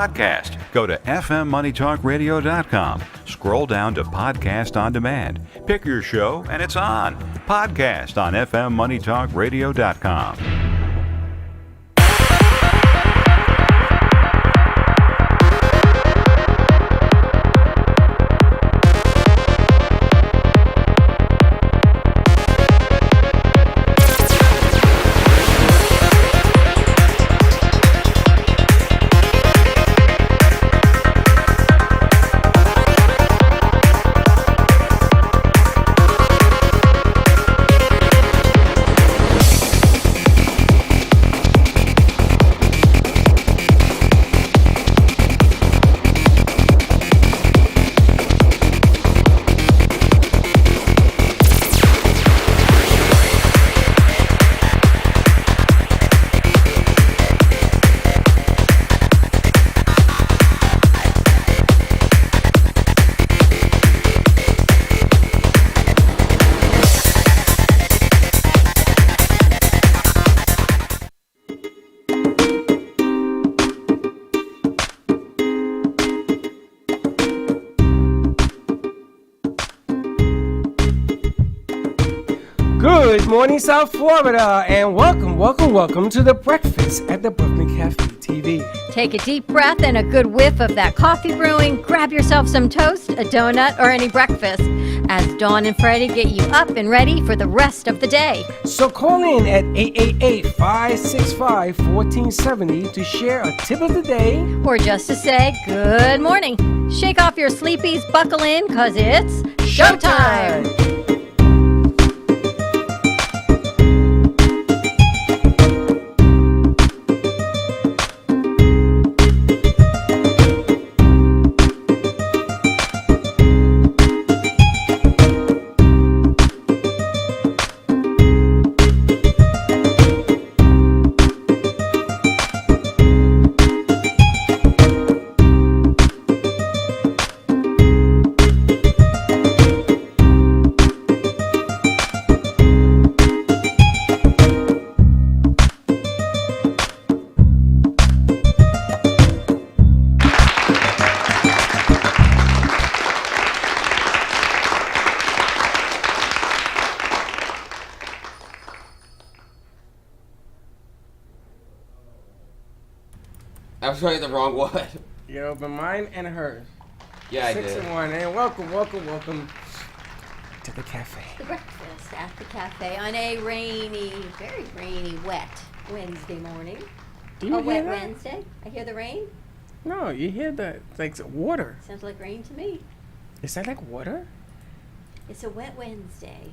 Podcast. Go to fmmoneytalkradio.com. Scroll down to Podcast on Demand. Pick your show and it's on. Podcast on fmmoneytalkradio.com. Good morning, South Florida, and welcome to the breakfast at the Brooklyn Cafe TV. Take a deep breath and a good whiff of that coffee brewing. Grab yourself some toast, a donut, or any breakfast as Dawn and Freddie get you up and ready for the rest of the day. So call in at 888-565-1470 to share a tip of the day. Or just to say good morning. Shake off your sleepies, buckle in, cause it's showtime! I was writing the wrong one. You open mine and hers. Yeah, I 6 did. and 1, and welcome to the cafe. The breakfast at the cafe on a rainy, very rainy, wet Wednesday morning. Do you hear wet that? Wednesday. I hear the rain. No, you hear that? It's like water. Sounds like rain to me. Is that like water? It's a wet Wednesday.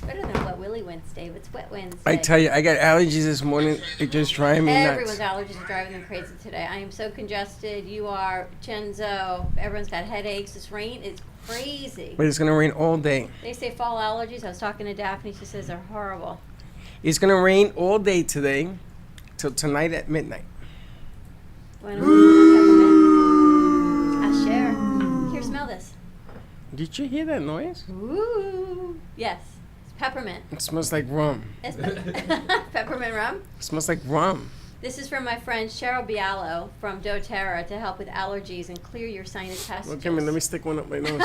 Better than a wet Willy Wednesday, but it's wet Wednesday. I tell you, I got allergies this morning. It just driving me nuts. Everyone's allergies are driving them crazy today. I am so congested. You are, Chenzo. Everyone's got headaches. This rain is crazy. But it's going to rain all day. They say fall allergies. I was talking to Daphne. She says they're horrible. It's going to rain all day today till tonight at midnight. I'll share. Here, smell this. Did you hear that noise? Ooh. Yes. It's peppermint. It smells like rum. It's peppermint rum. It smells like rum. This is from my friend Cheryl Bialo from doTERRA to help with allergies and clear your sinus passages. Look at me. Let me stick one up my nose.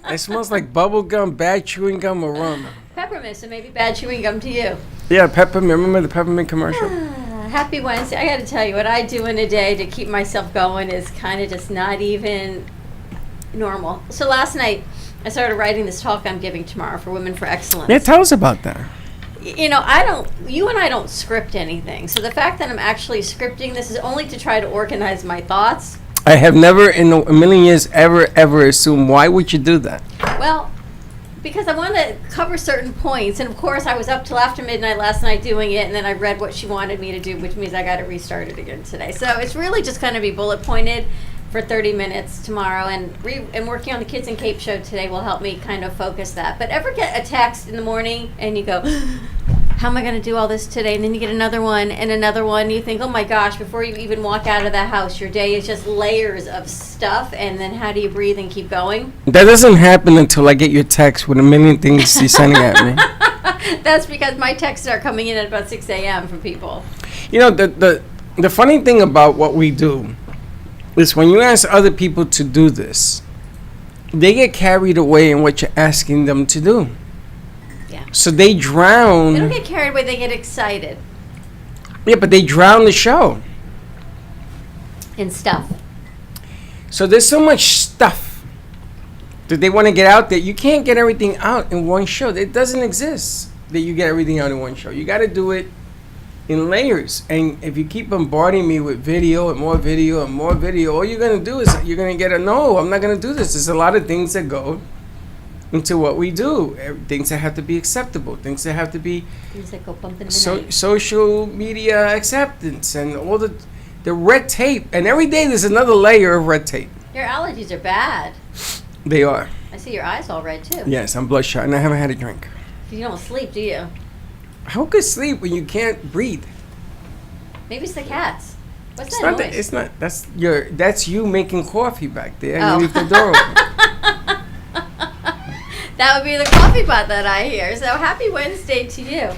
It smells like bubble gum, bad chewing gum, or rum. Peppermint, so maybe bad chewing gum to you. Yeah, peppermint. Remember the peppermint commercial? Happy Wednesday. I got to tell you, what I do in a day to keep myself going is kind of just not even normal. So last night, I started writing this talk I'm giving tomorrow for Women for Excellence. Yeah, tell us about that. You know, you and I don't script anything. So the fact that I'm actually scripting this is only to try to organize my thoughts. I have never in a million years ever assumed. Why would you do that? Well, because I want to cover certain points. And of course, I was up till after midnight last night doing it. And then I read what she wanted me to do, which means I got to restart it again today. So it's really just going to be bullet pointed for 30 minutes tomorrow, and working on the Kids and Cape show today will help me kind of focus that. But ever get a text in the morning and you go, how am I going to do all this today? And then you get another one and another one. And you think, oh my gosh, before you even walk out of the house, your day is just layers of stuff. And then how do you breathe and keep going? That doesn't happen until I get your text with a million things you're sending at me. That's because my texts are coming in at about 6 a.m. from people. You know, the funny thing about what we do is when you ask other people to do this, they get carried away in what you're asking them to do. Yeah. So they drown. They don't get carried away, they get excited Yeah, but they drown the show. in stuff. So there's so much stuff that they want to get out there. You can't get everything out in one show. It doesn't exist that you get everything out in one show. You got to do it in layers. And if you keep bombarding me with video and more video and more video, all you're going to do is you're going to get no, I'm not going to do this. There's a lot of things that go into what we do. Things that have to be acceptable. Things that have to be Things that go bump in the night. social media acceptance and all the red tape. And every day there's another layer of red tape. Your allergies are bad. They are. I see your eyes all red too. Yes, I'm bloodshot and I haven't had a drink. You don't sleep, do you? How could sleep when you can't breathe? Maybe it's the cats. What's It's that not noise? that. It's not. That's you making coffee back there. And Oh. you leave the door open. That would be the coffee pot that I hear. So happy Wednesday to you.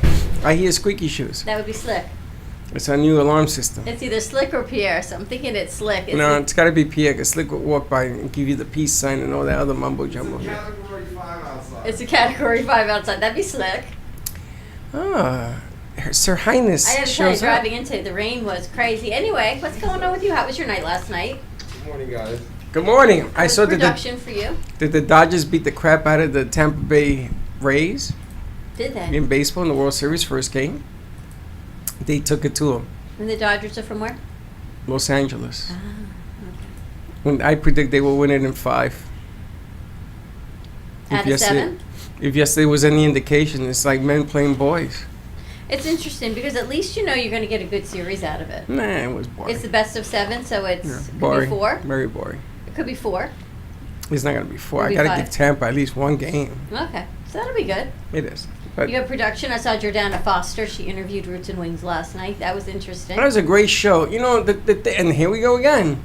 I hear squeaky shoes. That would be Slick. It's our new alarm system. It's either Slick or Pierre, so I'm thinking it's Slick. It's No, it's got to be Pierre, because Slick would walk by and give you the peace sign and all that other mumbo jumbo. it's a Category 5 outside. That'd be Slick. Ah, Sir Highness I had to tell you, shows up. driving into the rain was crazy. Anyway, what's going on with you? How was your night last night? Good morning, guys. Good morning. I How's saw that production for you. did the Dodgers beat the crap out of the Tampa Bay Rays Did they? in baseball in the World Series first game. They took it to them. And the Dodgers are from where? Los Angeles. Ah, When I predict they will win it in 5. Out of 7? If yesterday was any indication, it's like men playing boys. It's interesting because at least you know you're going to get a good series out of it. Nah, it was boring. It's the best of 7, so it's Yeah, could be boring. 4. Very boring. It could be 4. It's not gonna be 4. It'll I be gotta 5. give Tampa at least one game. Okay, so that'll be good. It is. But You have production. I saw Jordana Foster. She interviewed Roots and Wings last night. That was interesting. that was a great show. You know, and here we go again.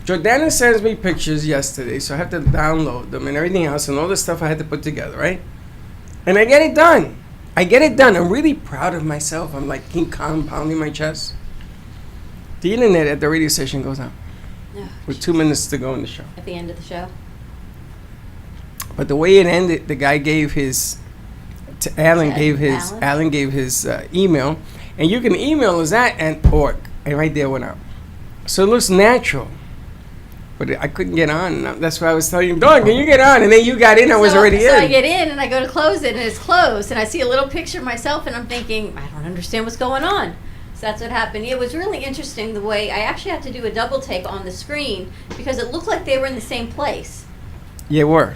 Jordana sends me pictures yesterday, so I have to download them and everything else and all the stuff I had to put together, right? And I get it done. I'm really proud of myself. I'm like King Kong pounding my chest. The internet at the radio station goes out Oh, with 2 minutes to go in the show. at the end of the show. But the way it ended, the guy gave his, Alan Alan? gave his email, and you can email us at .org, and right there went out. So it looks natural, but I couldn't get on. That's why I was telling you, Dawn, can you get on? And then you got in, I was already so in. I get in and I go to close it and it's closed and I see a little picture of myself and I'm thinking, I don't understand what's going on. So that's what happened. It was really interesting the way I actually had to do a double take on the screen because it looked like they were in the same place. Yeah, we're.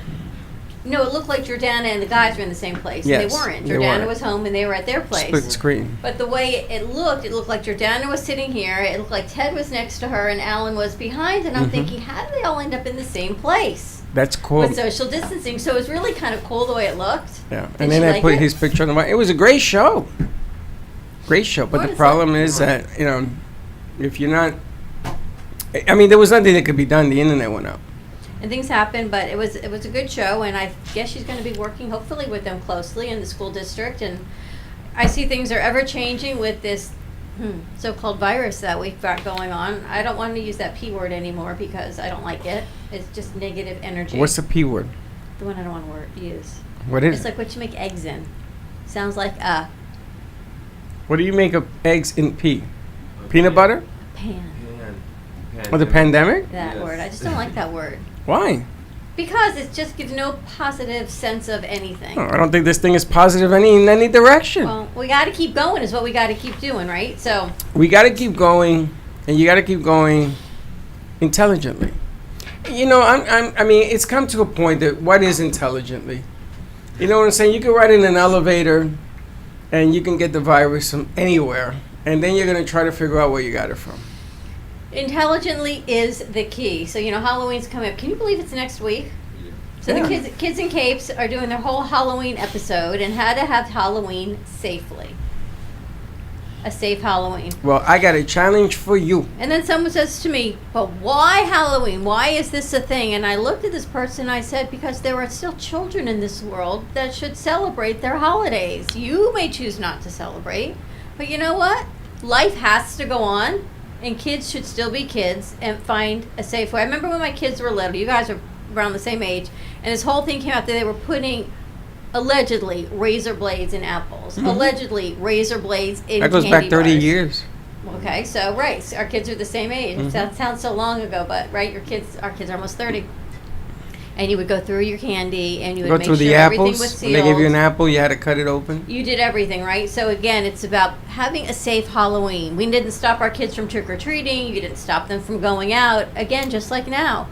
No, it looked like Jordana and the guys were in the same place. Yes, and they weren't. they Jordana weren't. was home and they were at their place. Split screen. But the way it looked like Jordana was sitting here. It looked like Ted was next to her and Alan was behind. And I'm thinking, how did they all end up in the same place That's cool. with social distancing? So it was really kind of cool the way it looked. Yeah, Did and then you I like put it? his picture on the. It was a great show. Great show, but What the is problem it? is that if you're not, I mean, there was nothing that could be done. The internet went out. And things happened, but it was a good show, and I guess she's going to be working hopefully with them closely in the school district. And I see things are ever changing with this so-called virus that we've got going on. I don't want to use that P word anymore because I don't like it. It's just negative energy. What's the P word? the one I don't want to use? What is It's it? like what you make eggs in. Sounds like What do you make of eggs in pea? Peanut butter? pan. Or the pandemic? That Yes. word. I just don't like that word. Why? Because it just gives no positive sense of anything. Oh, I don't think this thing is positive in any direction. Well, we got to keep going is what we got to keep doing, right? So, We got to keep going, and you got to keep going intelligently. You know, I mean, it's come to a point that what is intelligently? You know what I'm saying? You can ride in an elevator, and you can get the virus from anywhere, and then you're going to try to figure out where you got it from. intelligently is the key. So, Halloween's coming up. Can you believe it's next week? So Yeah. the kids in capes are doing their whole Halloween episode and how to have Halloween safely. A safe Halloween. Well, I got a challenge for you. And then someone says to me, but why Halloween? Why is this a thing? And I looked at this person and I said, because there are still children in this world that should celebrate their holidays. You may choose not to celebrate, but you know what? Life has to go on. And kids should still be kids and find a safe way. I remember when my kids were little, you guys are around the same age, and this whole thing came out that they were putting allegedly razor blades in apples, allegedly razor blades in That goes candy back 30 bars. years. Okay, so right, so our kids are the same age. That sounds so long ago, but right, our kids are almost 30. And you would go through your candy, and you would Go make through sure the everything apples. was When sealed. they give you an apple, you had to cut it open. You did everything, right? So again, it's about having a safe Halloween. We didn't stop our kids from trick-or-treating. You didn't stop them from going out. Again, just like now.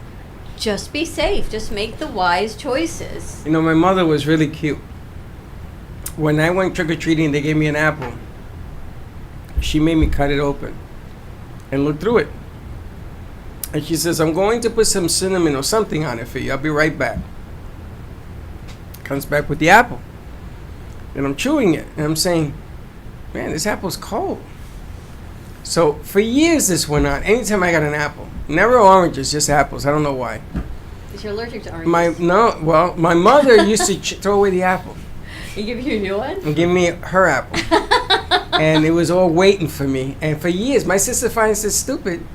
Just be safe. Just make the wise choices. You know, my mother was really cute. When I went trick-or-treating, they gave me an apple. She made me cut it open and look through it. And she says, I'm going to put some cinnamon or something on it for you. I'll be right back. Comes back with the apple. And I'm chewing it. And I'm saying, man, this apple's cold. So for years this went on. Anytime I got an apple. Never oranges, just apples. I don't know why. Because you're allergic to oranges. My mother used to throw away the apple You give you a new one? and give me her apple. And it was all waiting for me. And for years, my sister finds this stupid.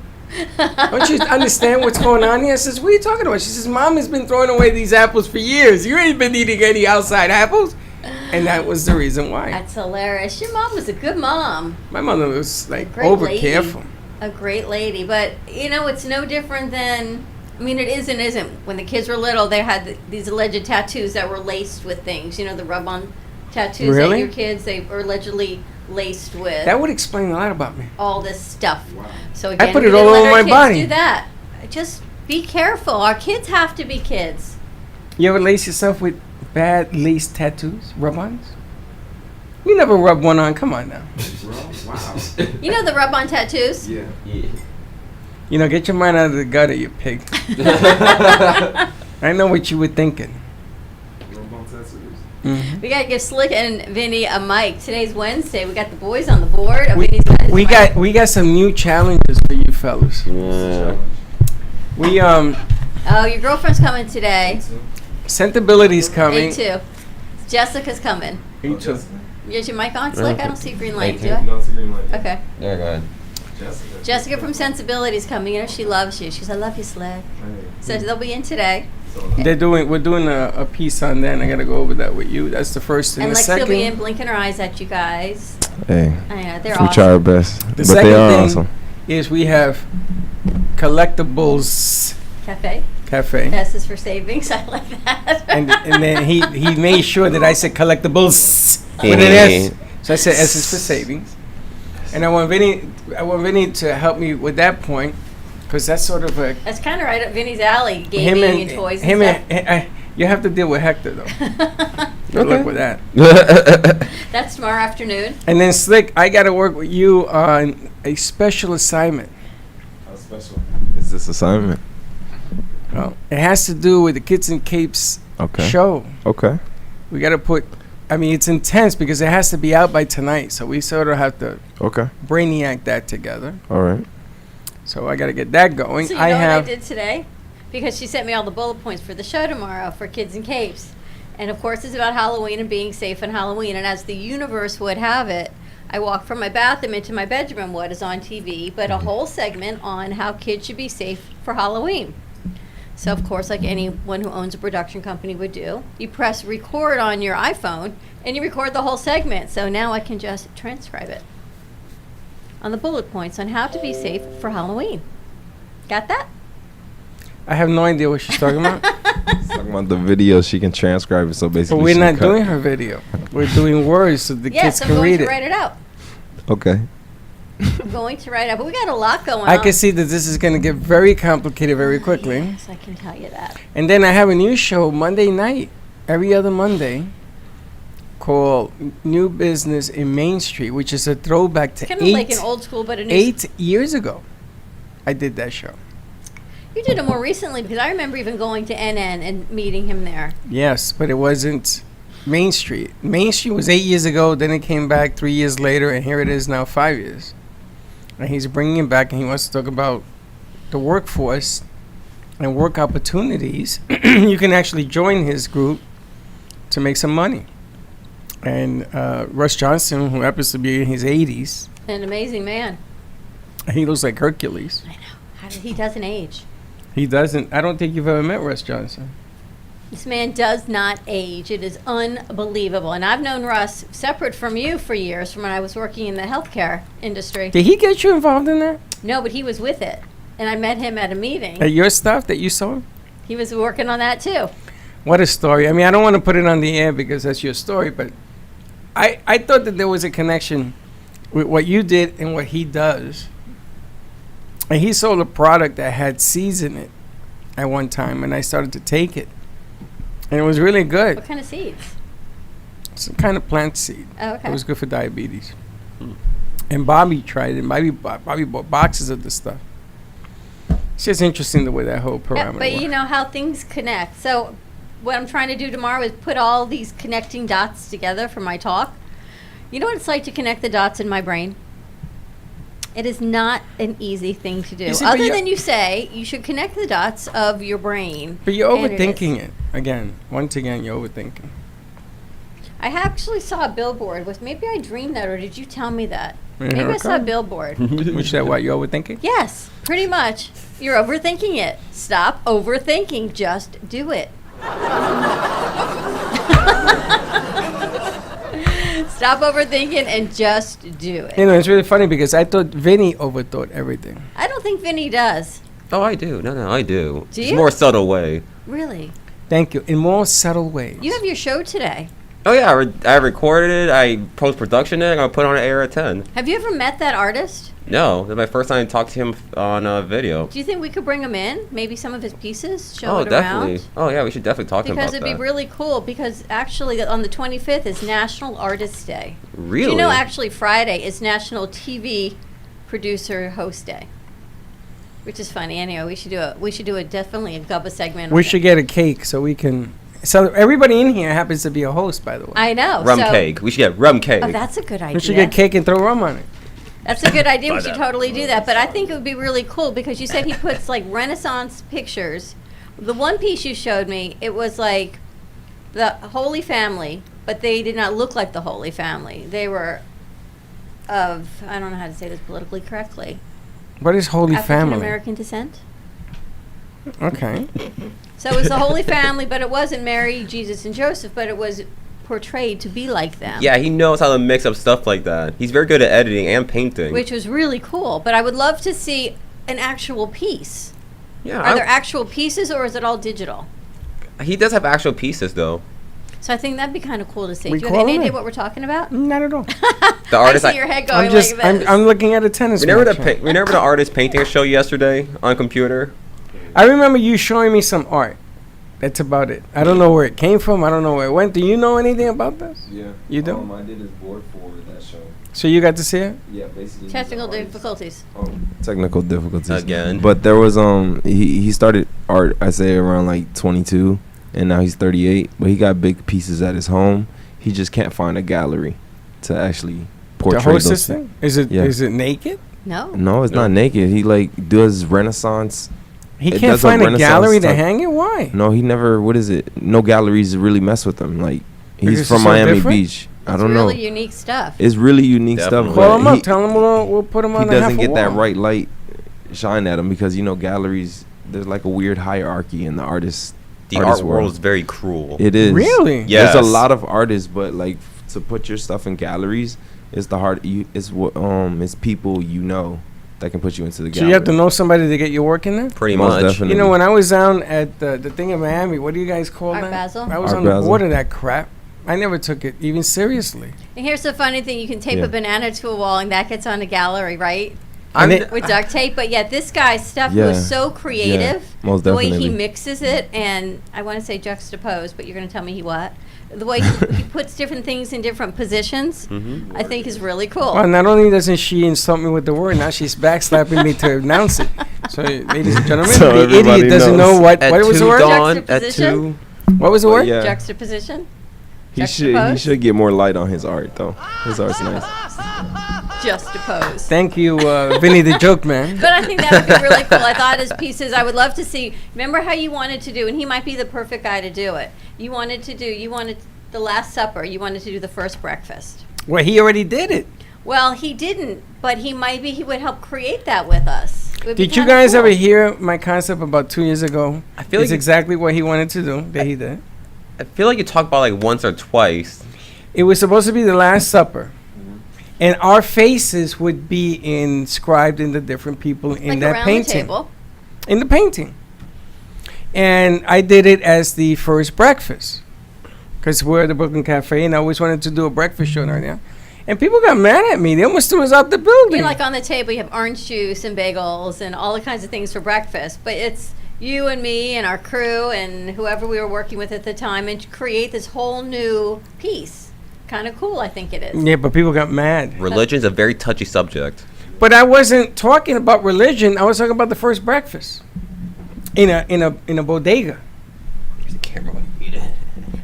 Don't you understand what's going on here? I says, what are you talking about? She says, Mom has been throwing away these apples for years. You ain't been eating any outside apples. And that was the reason why. That's hilarious. Your mom was a good mom. My mother was like Great over lady. careful. A great lady. But, you know, it's no different than, I mean, it is and isn't. When the kids were little, they had these alleged tattoos that were laced with things. You know, the rub-on tattoos that Really? your kids, they were allegedly laced with. That would explain a lot about me. all this stuff. So again, put we it didn't all let over our my kids body. Do that. Just be careful. Our kids have to be kids. You ever lace yourself with bad lace tattoos? Rub-ons? You never rub one on. Come on now. Wow. You know the rub-on tattoos? Yeah. You know, get your mind out of the gutter, you pig. I know what you were thinking. Rub-on tattoos. Mhm. We gotta give Slick and Vinny a mic. Today's Wednesday. We got the boys on the board. Vinny's got his mic. We got some new challenges for you fellas. We Oh, your girlfriend's coming today. Sentibility's coming. Me too. Jessica's coming. Me too. Is your mic on, Slick? I don't see a green light, do You I? don't see green light. Okay. Yeah, go ahead. Jessica. Jessica from Sensibility's coming. You know she loves you. She says, I love you, Slick. So they'll be in today. We're doing a piece on that, and I gotta go over that with you. That's the first thing. And The Lexi will be in second blinking her eyes at you guys. Hey, I know, they're we try awesome. our best, The but second they are thing- awesome. is we have collectibles Cafe. cafe, S is for savings. I like that. and then he made sure that I said collectibles with an S. So I said S is for savings, and I want Vinny to help me with that point, because that's sort of a That's kind of right up Vinny's alley, him gaming and and toys him and and you have to deal with Hector though. stuff. Good luck with that. That's tomorrow afternoon. And then Slick, I got to work with you on a special assignment. How special. Is this assignment? Well, it has to do with the Kids and Capes Okay. show. Okay. We got to put. I mean, it's intense because it has to be out by tonight, so we sort of have to Okay. brainiac that together. All right. So I got to get that going. So you I know have. what I did today? Because she sent me all the bullet points for the show tomorrow for Kids and Capes. And of course it's about Halloween and being safe on Halloween. And as the universe would have it, I walked from my bathroom into my bedroom, what is on TV, but a whole segment on how kids should be safe for Halloween. So of course, like anyone who owns a production company would do, you press record on your iPhone and you record the whole segment. So now I can just transcribe it on the bullet points on how to be safe for Halloween. Got that? I have no idea what she's talking about. It's talking about the video. She can transcribe it. So But basically, we're she not cut- doing her video. We're doing words so the Yes, kids I'm can going read to it. write it out. Okay. I'm going to write it out. But we got a lot going on. I can see that this is going to get very complicated very quickly. Yes, I can tell you that. And then I have a new show Monday night, every other Monday, called New Business in Main Street, which is a throwback to Kind of like an old school, but a new. 8 years ago. I did that show. You did it more recently because I remember even going to NN and meeting him there. Yes, but it wasn't Main Street. Main Street was 8 years ago, then it came back 3 years later, and here it is now 5 years. And he's bringing it back, and he wants to talk about the workforce and work opportunities. You can actually join his group to make some money. And Russ Johnson, who happens to be in his 80s, An amazing man. He looks like Hercules. I know. He doesn't age. He doesn't. I don't think you've ever met Russ Johnson. This man does not age. It is unbelievable. And I've known Russ separate from you for years, from when I was working in the healthcare industry. Did he get you involved in that? No, but he was with it. And I met him at a meeting. At your stuff that you saw him? He was working on that too. What a story. I mean, I don't want to put it on the air because that's your story, but I thought that there was a connection with what you did and what he does. And he sold a product that had seeds in it at one time, and I started to take it. And it was really good. What kind of seeds? Some kind of plant seed. Oh, okay. It was good for diabetes. And Bobby tried it, and Bobby bought boxes of the stuff. It's just interesting the way that whole Yeah, parameter but works. you know how things connect. So what I'm trying to do tomorrow is put all these connecting dots together for my talk. You know what it's like to connect the dots in my brain? It is not an easy thing to do. You see, but Other you- than you say, you should connect the dots of your brain. But you're and it is. overthinking it. Again, once again, you're overthinking. I actually saw a billboard. Maybe I dreamed that, or did you tell me that? Yeah, Maybe I saw a okay. billboard. Which that what, you're overthinking? Yes, pretty much. You're overthinking it. Stop overthinking. Just do it. Stop overthinking and just do it. You know, it's really funny because I thought Vinny overthought everything. I don't think Vinny does. Oh, I do. No, I do. Do It's you? more subtle way. Really? Thank you. In more subtle ways. You have your show today. Oh yeah, I recorded it. I post production it. I put it on air at 10. Have you ever met that artist? No, that's my first time talking to him on video. Do you think we could bring him in? Maybe some of his pieces, show Oh, it definitely. around? Oh yeah, we should definitely talk to him Because about it'd that. be really cool, because actually on the 25th is National Artist Day. Really? Do you know actually Friday is National TV Producer Host Day? Which is funny. Anyway, we should do a definitely a Gubba segment. We on should it. get a cake so we can. So everybody in here happens to be a host, by the way. I know. Rum so, cake. We should get rum cake. Oh, that's a good idea. We should get cake and throw rum on it. That's a good idea. We should totally do that. But I think it would be really cool because you said he puts like Renaissance pictures. The one piece you showed me, it was like the Holy Family, but they did not look like the Holy Family. They were of, I don't know how to say this politically correctly, What is Holy African Family? American descent. Okay. So it was the Holy Family, but it wasn't Mary, Jesus, and Joseph, but it was portrayed to be like them. Yeah, he knows how to mix up stuff like that. He's very good at editing and painting. Which was really cool. But I would love to see an actual piece. yeah, Are there actual pieces, or is it all digital? he does have actual pieces though. So I think that'd be kind of cool to see. We Do you have call any him idea in. what we're talking about? Not at all. The artist. I see your head going I'm just. like this. I'm looking at a tennis match. Remember the artist painting show yesterday on computer? I remember you showing me some art. That's about it. I don't know where it came from. I don't know where it went. Do you know anything about this? Yeah. You do? I did his board for that show. So you got to see it? Yeah, basically. Technical difficulties. Technical difficulties Again. But there was he started art I say around like 22, and now he's 38. But he got big pieces at his home. He just can't find a gallery to actually portray The host those. this thing? Is it? Yeah. Is it naked? No. No, it's not naked. He like does Renaissance. He It can't does a find a Renaissance gallery to type- hang it. Why? No, he never. What is it? No galleries really mess with him. Like Because he's it's from so Miami different? Beach. I It's don't know. really unique stuff. It's really unique Definitely. stuff. Call but him up. he- Tell him we'll put him he on. doesn't a get that wall. right light shine at him because galleries, there's like a weird hierarchy in the artist The artist art world is very cruel. It is Really? Yes. There's a lot of artists, but like to put your stuff in galleries, it's the hard. It's what it's people that can put you into the So gallery. you have to know somebody to get your work in there. Pretty Most much. definitely. You know, when I was down at the thing in Miami, what do you guys call Art that? Basel? I was Art on the Basel. board of that crap. I never took it even seriously. And here's the funny thing: you can tape Yeah. a banana to a wall, and that gets on a gallery, right? And I'm- it- With duct tape. But yet, this guy's stuff Yeah. was so creative. most the way he definitely. mixes it, and I want to say juxtaposed, but you're going to tell me he what? The way he puts different things in different positions, I think is really cool. Well, not only doesn't she insult me with the word, now she's backslapping me to announce it. So, ladies and gentlemen, So the everybody idiot doesn't know knows. what At was the 2 word? dawn, at Juxtaposition? 2. What was the But word? yeah. Juxtaposition? He should Juxtapose? get more light on his art though. His art's nice. Juxtapose. Thank you, Vinny the Joke Man. But I think that would be really cool. I thought his pieces, I would love to see. Remember how you wanted to do, and he might be the perfect guy to do it. You wanted the Last Supper. You wanted to do the first breakfast. Well, he already did it. Well, he didn't, but he would help create that with us. It would be Did you kinda guys cool. ever hear my concept about 2 years ago? I feel It's like exactly what he wanted to do that he did. I feel like you talked about like once or twice. It was supposed to be the Last Supper. And our faces would be inscribed in the different people in like that around painting. the table? In the painting. And I did it as the first breakfast. Because we're at the Brooklyn Cafe, and I always wanted to do a breakfast show down there. And people got mad at me. They almost threw us out the building. You know, like on the table, you have orange juice and bagels and all the kinds of things for breakfast. But it's you and me and our crew and whoever we were working with at the time, and to create this whole new piece. Kind of cool, I think it is. Yeah, but people got mad. Religion's a very touchy subject. But I wasn't talking about religion. I was talking about the first breakfast in a bodega. There's a camera.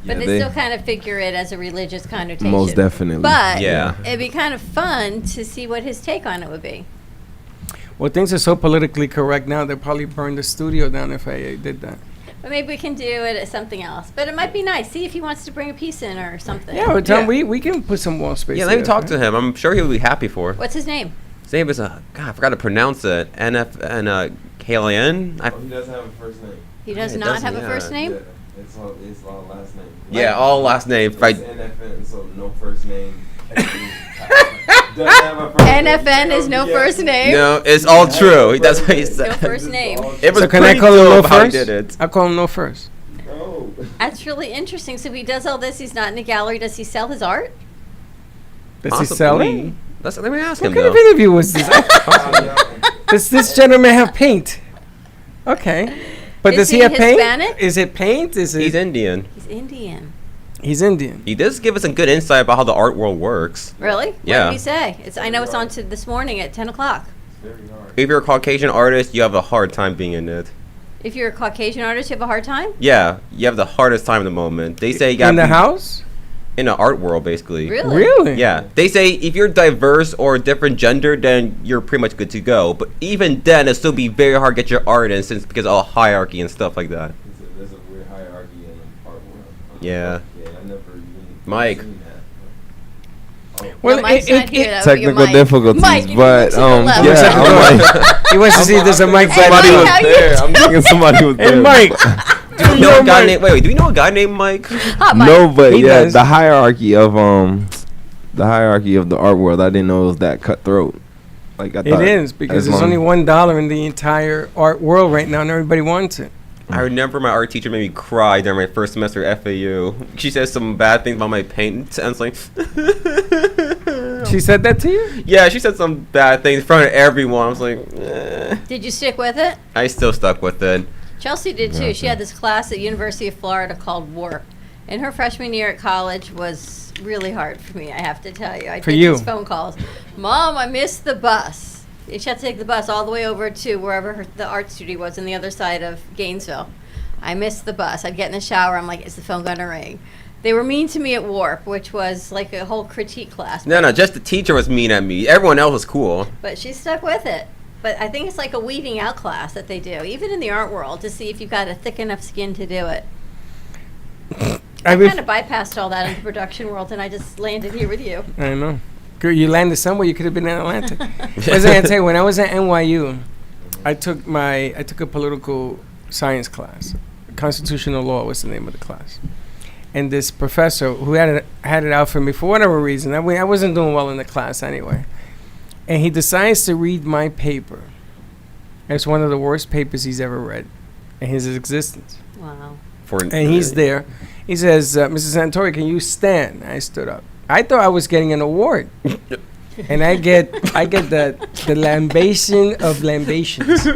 But Yeah, they still kind of figure it as a religious connotation. Most definitely. But Yeah. it'd be kind of fun to see what his take on it would be. Well, things are so politically correct now. They'll probably burn the studio down if I did that. But maybe we can do it as something else. But it might be nice. See if he wants to bring a piece in or something. Yeah, but Tom, Yeah. we can put some wall space. Yeah, let me there, talk right? to him. I'm sure he'll be happy for it. What's his name? His name is God, I forgot to pronounce it. KLN. He doesn't have a first name. He does It not doesn't, have a yeah. first name? It's all last name. Yeah, all last name. It's Right. NFN, so no first name. Doesn't have a first name. NFN is no Yeah. first name? No, it's all true. That's what he said. No first name. It was So can I pretty call him No dope how he First? did it. I'll call him No First. No. That's really interesting. So if he does all this, he's not in a gallery. Does he sell his art? Does he sell it? Possibly. Let me ask What him kind of though. interview was this? Does this gentleman have paint? Okay. But Is does he he have paint? Hispanic? Is it paint? Is it? He's Indian. He's Indian. He's Indian. He does give us some good insight about how the art world works. Really? What Yeah. did he say? I know it's on to this morning at 10 o'clock. Very hard. If you're a Caucasian artist, you have a hard time being in it. If you're a Caucasian artist, you have a hard time? Yeah, you have the hardest time in the moment. They say you got In the house? in the art world, basically. Really? Really? Yeah, they say if you're diverse or different gender, then you're pretty much good to go. But even then, it'll still be very hard to get your art in, since because of all hierarchy and stuff like that. There's a weird hierarchy in the art world. Yeah. Yeah, I never even Mike. seen that. Well, no, Mike's not here. That would be your technical mic. difficulties, Mike, you but can look to the left. yeah, Second I'm door. like, He wants to see if there's a mic Hey, somebody Mike, was how you there. I'm thinking somebody was there. Hey, Mike. Do we know a guy Mike. named? Wait, do we know a guy named Mike? Hot mic. No, but He yeah, does. the hierarchy of the art world. I didn't know it was that cutthroat. Like I It thought is, because as there's long- only $1 in the entire art world right now, and everybody wants it. I remember my art teacher made me cry during my first semester at FAU. She said some bad things about my paint, and I was like, She said that to you? yeah, she said some bad things in front of everyone. I was like, eh. Did you stick with it? I still stuck with it. Chelsea did too. She had this class at University of Florida called Warp. And her freshman year at college was really hard for me, I have to tell you. I For get you. these phone calls. Mom, I missed the bus. And she had to take the bus all the way over to wherever the art studio was on the other side of Gainesville. I missed the bus. I'd get in the shower. I'm like, is the phone going to ring? They were mean to me at Warp, which was like a whole critique class. No, just the teacher was mean at me. Everyone else was cool. But she stuck with it. But I think it's like a weeding out class that they do, even in the art world, to see if you've got a thick enough skin to do it. I Kind of bypassed all that in the production world, and I just landed here with you. I know. Girl, you landed somewhere. You could have been in Atlanta. I was gonna tell you, when I was at NYU, I took a political science class. Constitutional law was the name of the class. And this professor who had it out for me for whatever reason. I wasn't doing well in the class anyway. And he decides to read my paper. It's one of the worst papers he's ever read in his existence. Wow. And he's there. He says, Mrs. Santori, can you stand? I stood up. I thought I was getting an award. And I get the lambation of lambations.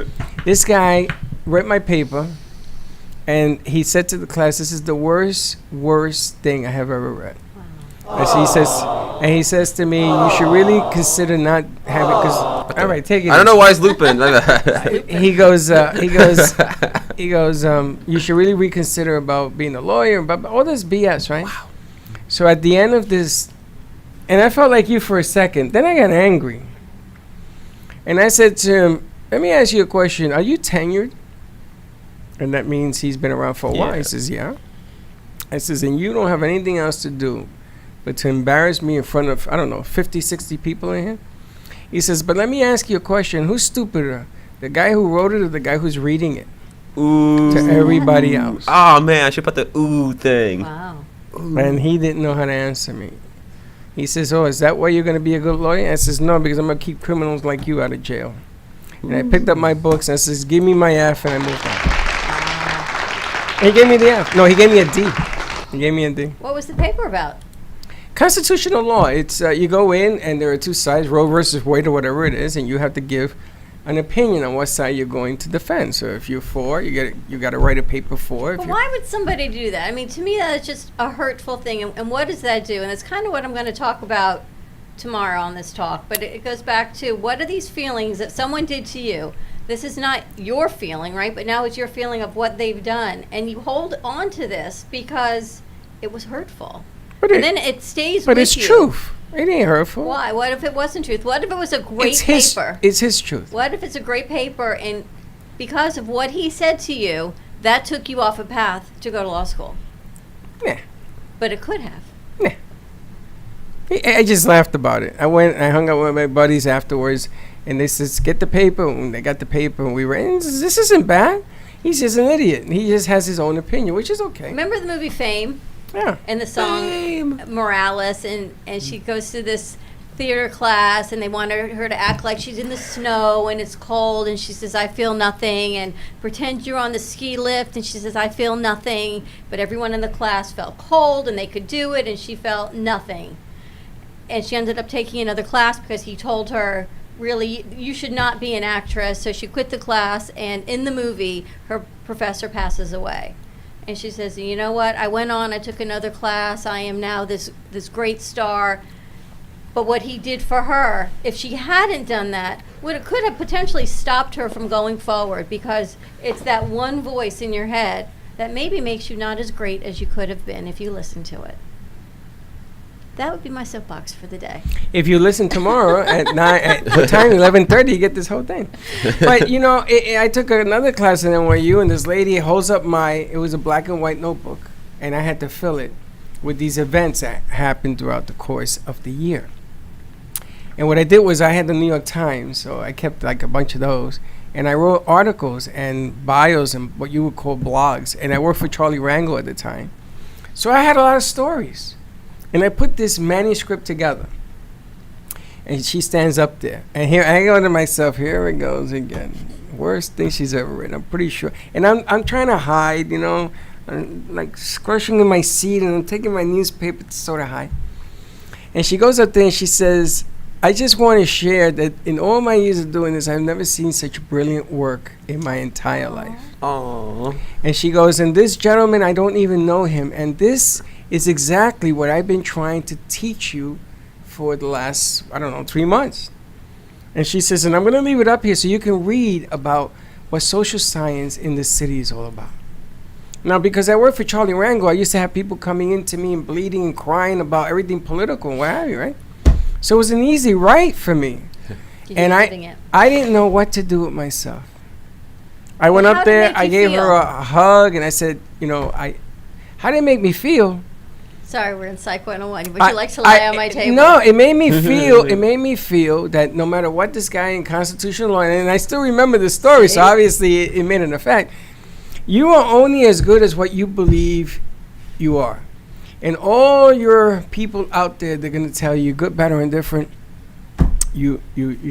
This guy read my paper, and he said to the class, this is the worst thing I have ever read. And he says to me, you should really consider not having, because, all right, take it. I don't know why it's looping. He goes, you should really reconsider about being a lawyer, but all this BS, right? Wow. So at the end of this, and I felt like you for a second, then I got angry. And I said to him, let me ask you a question. Are you tenured? And that means he's been around for a while. Yeah. He says, yeah. I says, and you don't have anything else to do but to embarrass me in front of, I don't know, 50, 60 people in here. He says, but let me ask you a question. Who's stupider, the guy who wrote it or the guy who's reading it Ooh. to everybody else? Oh man, I should put the ooh thing. Wow. And he didn't know how to answer me. He says, oh, is that why you're going to be a good lawyer? I says, no, because I'm going to keep criminals like you out of jail. And I picked up my books and I says, give me my F, and I moved on. He gave me the F. No, he gave me a D. He gave me a D. What was the paper about? Constitutional law. It's you go in and there are two sides, Roe versus Wade or whatever it is, and you have to give an opinion on what side you're going to defend. So if you're for, you got to write a paper for. If But you're- why would somebody do that? I mean, to me, that's just a hurtful thing. And what does that do? And that's kind of what I'm going to talk about tomorrow on this talk. But it goes back to, what are these feelings that someone did to you? This is not your feeling, right? But now it's your feeling of what they've done. And you hold on to this because it was hurtful. But And it- then it stays but with it's you. truth. It ain't hurtful. Why? What if it wasn't truth? What if it was a great It's his. paper? It's his truth. What if it's a great paper and because of what he said to you, that took you off a path to go to law school? Nah. But it could have. I just laughed about it. I hung out with my buddies afterwards, and they says, get the paper. And they got the paper, and we read. And this isn't bad. He's just an idiot. He just has his own opinion, which is okay. Remember the movie Fame Yeah. and the song Morales, and she goes to this theater class and they want her to act like she's in the snow and it's cold, and she says, I feel nothing, and pretend you're on the ski lift, and she says, I feel nothing, but everyone in the class felt cold and they could do it, and she felt nothing. And she ended up taking another class because he told her, really, you should not be an actress. So she quit the class, and in the movie, her professor passes away. And she says, you know what, I went on, I took another class, I am now this great star. But what he did for her, if she hadn't done that, could have potentially stopped her from going forward, because it's that one voice in your head that maybe makes you not as great as you could have been if you listened to it. That would be my soapbox for the day. If you listen tomorrow at 9, at what time, 11:30, you get this whole thing. But, you know, I took another class in NYU, and this lady holds up it was a black and white notebook, and I had to fill it with these events that happened throughout the course of the year. And what I did was I had the New York Times, so I kept like a bunch of those. And I wrote articles and bios and what you would call blogs. And I worked for Charlie Rangel at the time. So I had a lot of stories. And I put this manuscript together. And she stands up there. And here I go to myself, here it goes again. Worst thing she's ever written, I'm pretty sure. And I'm trying to hide, you know. I'm like scrushing in my seat, and I'm taking my newspaper to sort of hide. And she goes up there and she says, I just want to share that in all my years of doing this, I've never seen such brilliant work in my entire life. Aww. And she goes, and this gentleman, I don't even know him. And this is exactly what I've been trying to teach you for the last, 3 months. And she says, and I'm going to leave it up here so you can read about what social science in the city is all about. Now, because I work for Charlie Rangel, I used to have people coming in to me and bleeding and crying about everything political and what have you, right? So it was an easy write for me. And I didn't know what to do with myself. I went up there, I gave her a hug, and I said, you know, how did it make me feel? Sorry, we're in Psych 101. Would you like to lie on my table? No, it made me feel that no matter what this guy in constitutional law, and I still remember the story, so obviously it made an effect. You are only as good as what you believe you are. And all your people out there, they're going to tell you, good, bad, or indifferent. You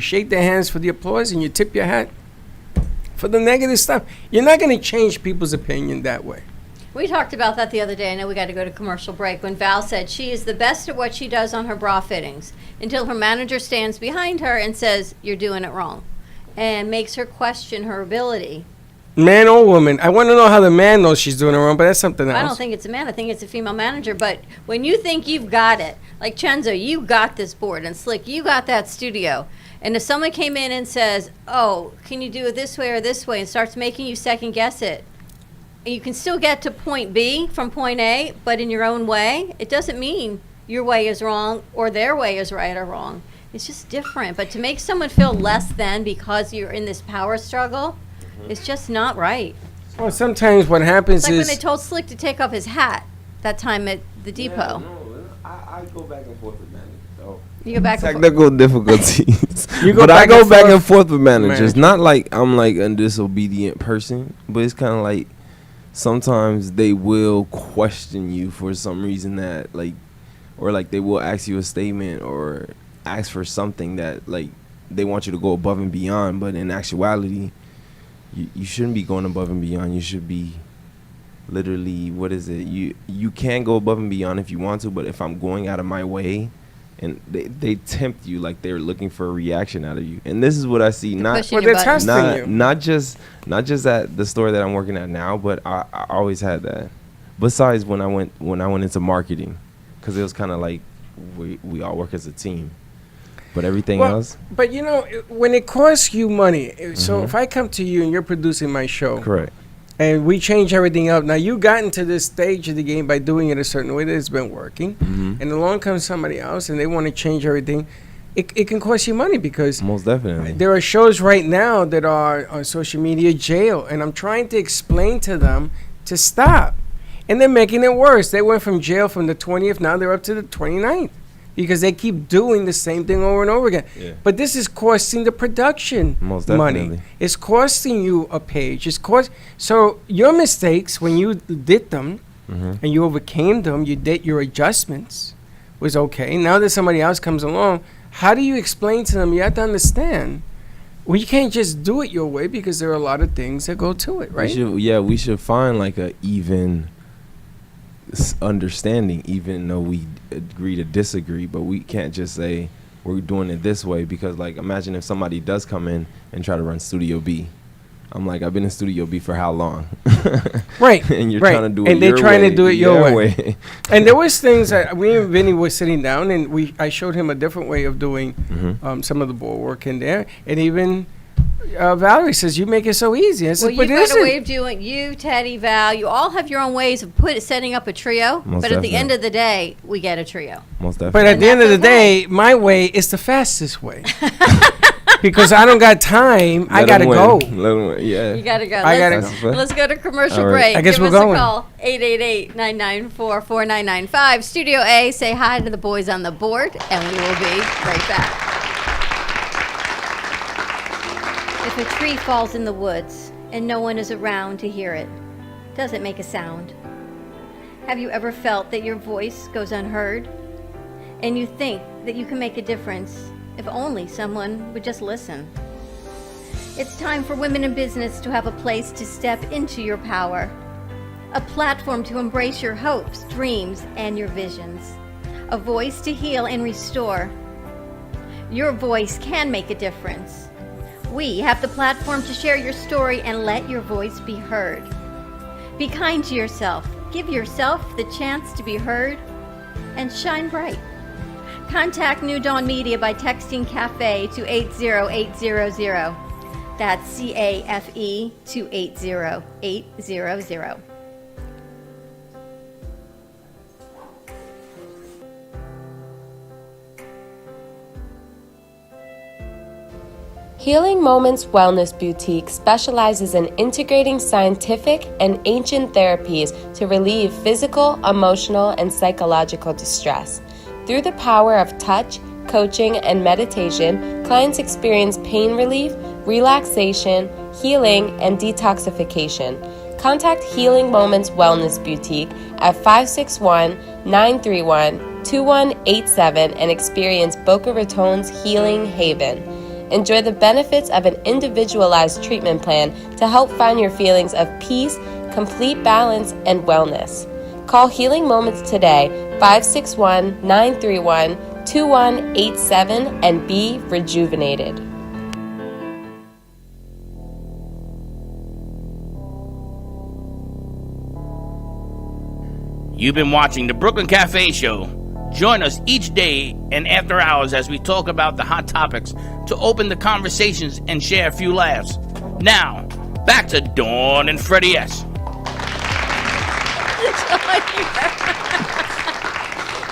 shake their hands for the applause, and you tip your hat for the negative stuff. You're not going to change people's opinion that way. We talked about that the other day. I know we got to go to commercial break. When Val said she is the best at what she does on her bra fittings until her manager stands behind her and says, you're doing it wrong, and makes her question her ability. Man or woman. I want to know how the man knows she's doing it wrong, but that's something else. I don't think it's a man. I think it's a female manager. But when you think you've got it, like Chenzo, you got this board, and Slick, you got that studio. And if someone came in and says, oh, can you do it this way or this way, and starts making you second guess it, and you can still get to point B from point A, but in your own way, it doesn't mean your way is wrong or their way is right or wrong. It's just different. But to make someone feel less than because you're in this power struggle, it's just not right. Well, sometimes what happens It's like when is... they told Slick to take off his hat that time at the depot. I I go back and forth with managers. Oh. You go back and forth. Technical difficulties. You go But I back go and back forth. and forth with managers. Manager. Not like I'm like a disobedient person, but it's kind of like sometimes they will question you for some reason that like, or like they will ask you a statement or ask for something that like they want you to go above and beyond. But in actuality, you shouldn't be going above and beyond. You should be literally, what is it? You can go above and beyond if you want to, but if I'm going out of my way, and they tempt you like they're looking for a reaction out of you. And this is what I see. Not pushing Well, your they're buttons. testing you. not just at the store that I'm working at now, but I always had that. Besides when I went into marketing, because it was kind of like we all work as a team. But everything Well, else, But you know, when it costs you money, so Mhm. if I come to you and you're producing my show, correct. and we change everything up. Now you got into this stage of the game by doing it a certain way that it's been working, Mhm. and along comes somebody else and they want to change everything. It can cost you money because Most definitely. there are shows right now that are on social media jail, and I'm trying to explain to them to stop, and they're making it worse. They went from jail from the 20th, now they're up to the 29th because they keep doing the same thing over and over again. Yeah. But this is costing the production Most money. definitely. It's costing you a page. So your mistakes when you did them Mhm. and you overcame them, you did your adjustments was okay. Now that somebody else comes along, how do you explain to them? You have to understand. Well, you can't just do it your way because there are a lot of things that go to it, right? We should find like a even understanding, even though we agree to disagree. But we can't just say we're doing it this way because, like, imagine if somebody does come in and try to run Studio B. I'm like, I've been in Studio B for how long? Right. And you're right. trying to do it and they're your trying way, to do it your their way. And there was things that we and Vinny was sitting down, and I showed him a different way of doing Mhm. some of the board work in there, and even Valerie says you make it so easy. I said, Well, but you've got a isn't- way of doing you, Teddy, Val. You all have your own ways of setting up a trio. Most but at the definitely. end of the day, we get a trio. Most definitely. But at And the end of the that's okay. day, my way is the fastest way because I don't got time. I Let gotta 'em win. go. Let 'em win. Yeah. You gotta go. I gotta let's, go. let's go to commercial All right. break. I guess Give we're us going. a call. 888-994-4995. Studio A. Say hi to the boys on the board, and we will be right back. If a tree falls in the woods and no one is around to hear it, does it make a sound? Have you ever felt that your voice goes unheard? And you think that you can make a difference if only someone would just listen? It's time for women in business to have a place to step into your power, a platform to embrace your hopes, dreams, and your visions, a voice to heal and restore. Your voice can make a difference. We have the platform to share your story and let your voice be heard. Be kind to yourself. Give yourself the chance to be heard and shine bright. Contact New Dawn Media by texting CAFE to 80800. That's CAFE to 80800. Healing Moments Wellness Boutique specializes in integrating scientific and ancient therapies to relieve physical, emotional, and psychological distress. Through the power of touch, coaching, and meditation, clients experience pain relief, relaxation, healing, and detoxification. Contact Healing Moments Wellness Boutique at 561-931-2187 and experience Boca Raton's Healing Haven. Enjoy the benefits of an individualized treatment plan to help find your feelings of peace, complete balance, and wellness. Call Healing Moments today, 561-931-2187, and be rejuvenated. You've been watching the Brooklyn Cafe Show. Join us each day and after hours as we talk about the hot topics to open the conversations and share a few laughs. Now, back to Dawn and Freddie S.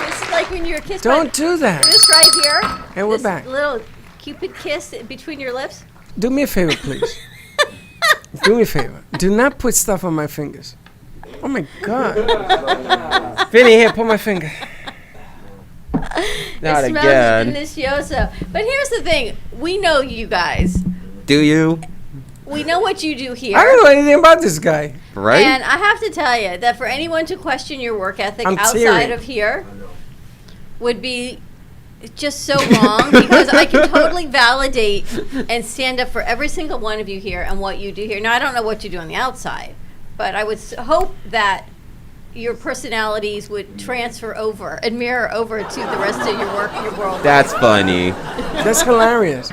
It's like when you're kissed Don't by do that. this right here. And we're this back. Little Cupid kiss between your lips. Do me a favor, please. Do me a favor. Do not put stuff on my fingers. Oh my God. Vinny, here, put my finger. Not it smells again. delicioso. But here's the thing: we know you guys. Do you? We know what you do here. I don't know anything about this guy. Right? And I have to tell you that for anyone to question your work ethic I'm outside tearing. of here would be just so wrong, because I can totally validate and stand up for every single one of you here and what you do here. Now, I don't know what you do on the outside, but I would hope that your personalities would transfer over and mirror over to the rest of your work, your world. That's funny. That's hilarious.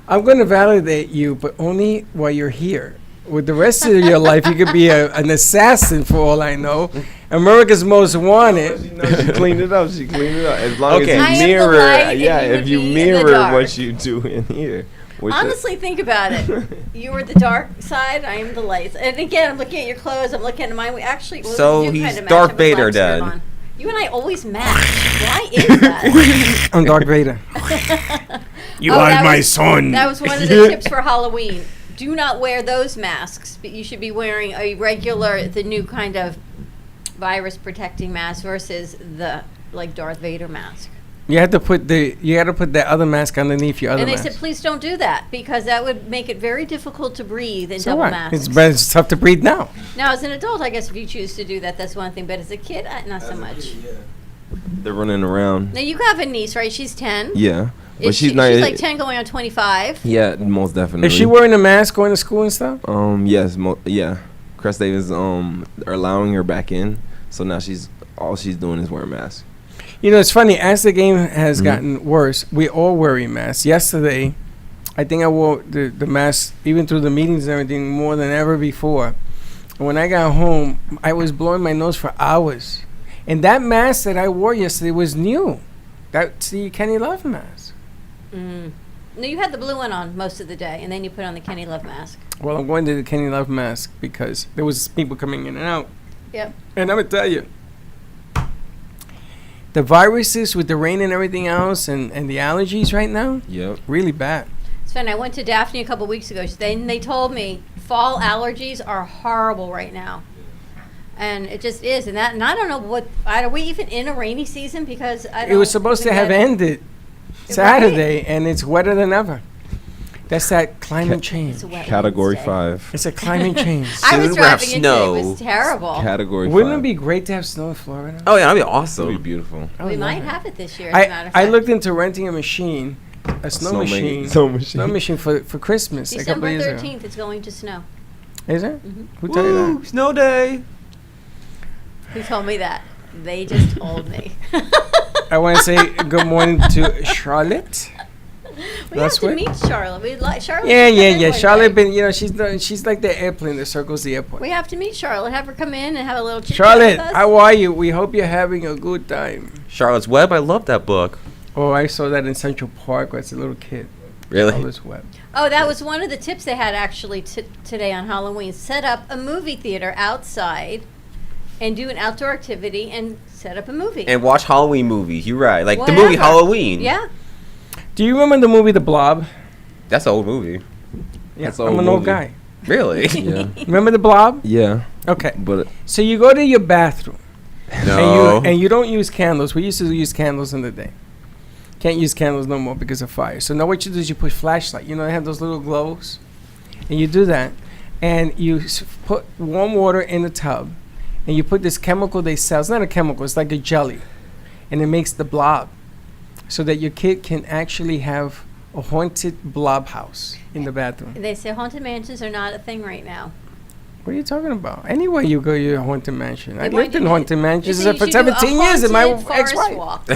I'm going to validate you, but only while you're here. With the rest of your life, you could be an assassin for all I know. America's Most Wanted. She cleaned it up. She cleaned it up. As long Okay. I as am you the mirror, light and you if would you be in the mirror dark. what you do in here. which is- Honestly, think about it. You are the dark side. I am the light. And again, I'm looking at your clothes. I'm looking at mine. We actually So do he's kind of match. Darth I have a Vader black skirt then. on. You and I always match. Why is that? I'm Darth Vader. You Oh, are that my was- son. That was one of the tips for Halloween. Do not wear those masks, but you should be wearing a regular, the new kind of virus protecting mask versus the like Darth Vader mask. You had to put that other mask underneath your other And they mask. said, please don't do that, because that would make it very difficult to breathe in So double what? masks. It's tough to breathe now. Now, as an adult, I guess if you choose to do that, that's one thing. But as a kid, not so much. They're running around. Now, you have a niece, right? She's 10. Yeah. But Is she's she- not. She's like 10 going on 25. Yeah, most definitely. Is she wearing a mask going to school and stuff? Yes, yeah. Crest Davis are allowing her back in, so now all she's doing is wearing masks. You know, it's funny. As the game has gotten worse, we all wearing masks. Yesterday, I think I wore the mask even through the meetings and everything more than ever before. And when I got home, I was blowing my nose for hours. And that mask that I wore yesterday was new. That's the Kenny Love mask. No, you had the blue one on most of the day, and then you put on the Kenny Love mask. Well, I'm going to the Kenny Love mask because there was people coming in and out. Yep. And I'm going to tell you, the viruses with the rain and everything else and the allergies right now, Yep. really bad. It's funny. I went to Daphne a couple weeks ago. They told me fall allergies are horrible right now. And it just is. And I don't know are we even in a rainy season? Because I don't It was supposed to even have get- ended Saturday, and it's wetter than ever. That's that climate change. It's a wet Category Wednesday. 5. It's a climate change. I was Soon we'll have driving into it. snow. It was terrible. Category 5. Wouldn't it be great to have snow in Florida? Oh yeah, that'd be It'd be awesome. beautiful. I We would might love it. have it this year, as a matter of I fact. looked into renting a machine, a snow machine, Snow machine. for Christmas a couple December years ago. 13th, it's going to snow. Is it? Mm-hmm. Who told you that? Snow day. Who told me that? They just told me. I want to say good morning to Charlotte. We That's have to what- meet Charlotte. We'd like Charlotte. Yeah, should come yeah, in yeah. one Charlotte day. been, she's like the airplane that circles the airport. We have to meet Charlotte. Have her come in and have a little chit Charlotte, with us. how are you? We hope you're having a good time. Charlotte's Web. I love that book. Oh, I saw that in Central Park as a little kid. Really? Charlotte's Web. Oh, that was one of the tips they had actually today on Halloween. Set up a movie theater outside and do an outdoor activity and set up a movie. And watch Halloween movies. You're right. Like the movie Whatever. Halloween. Yeah. Do you remember the movie The Blob? That's an old movie. Yeah, That's an I'm old an old movie. guy. Really? Yeah. Remember The Blob? Yeah. Okay. But So you go to your bathroom No. and you don't use candles. We used to use candles in the day. Can't use candles no more because of fire. So now what you do is you put flashlight. You know they have those little globes, and you do that, and you put warm water in the tub, and you put this chemical they sell. It's not a chemical. It's like a jelly, and it makes the blob, so that your kid can actually have a haunted blob house in the bathroom. They say haunted mansions are not a thing right now. What are you talking about? Anywhere you go, you're a haunted mansion. I They want lived you in to- haunted They mansions say you for should do a 17 years and my haunted forest ex-wife. walk.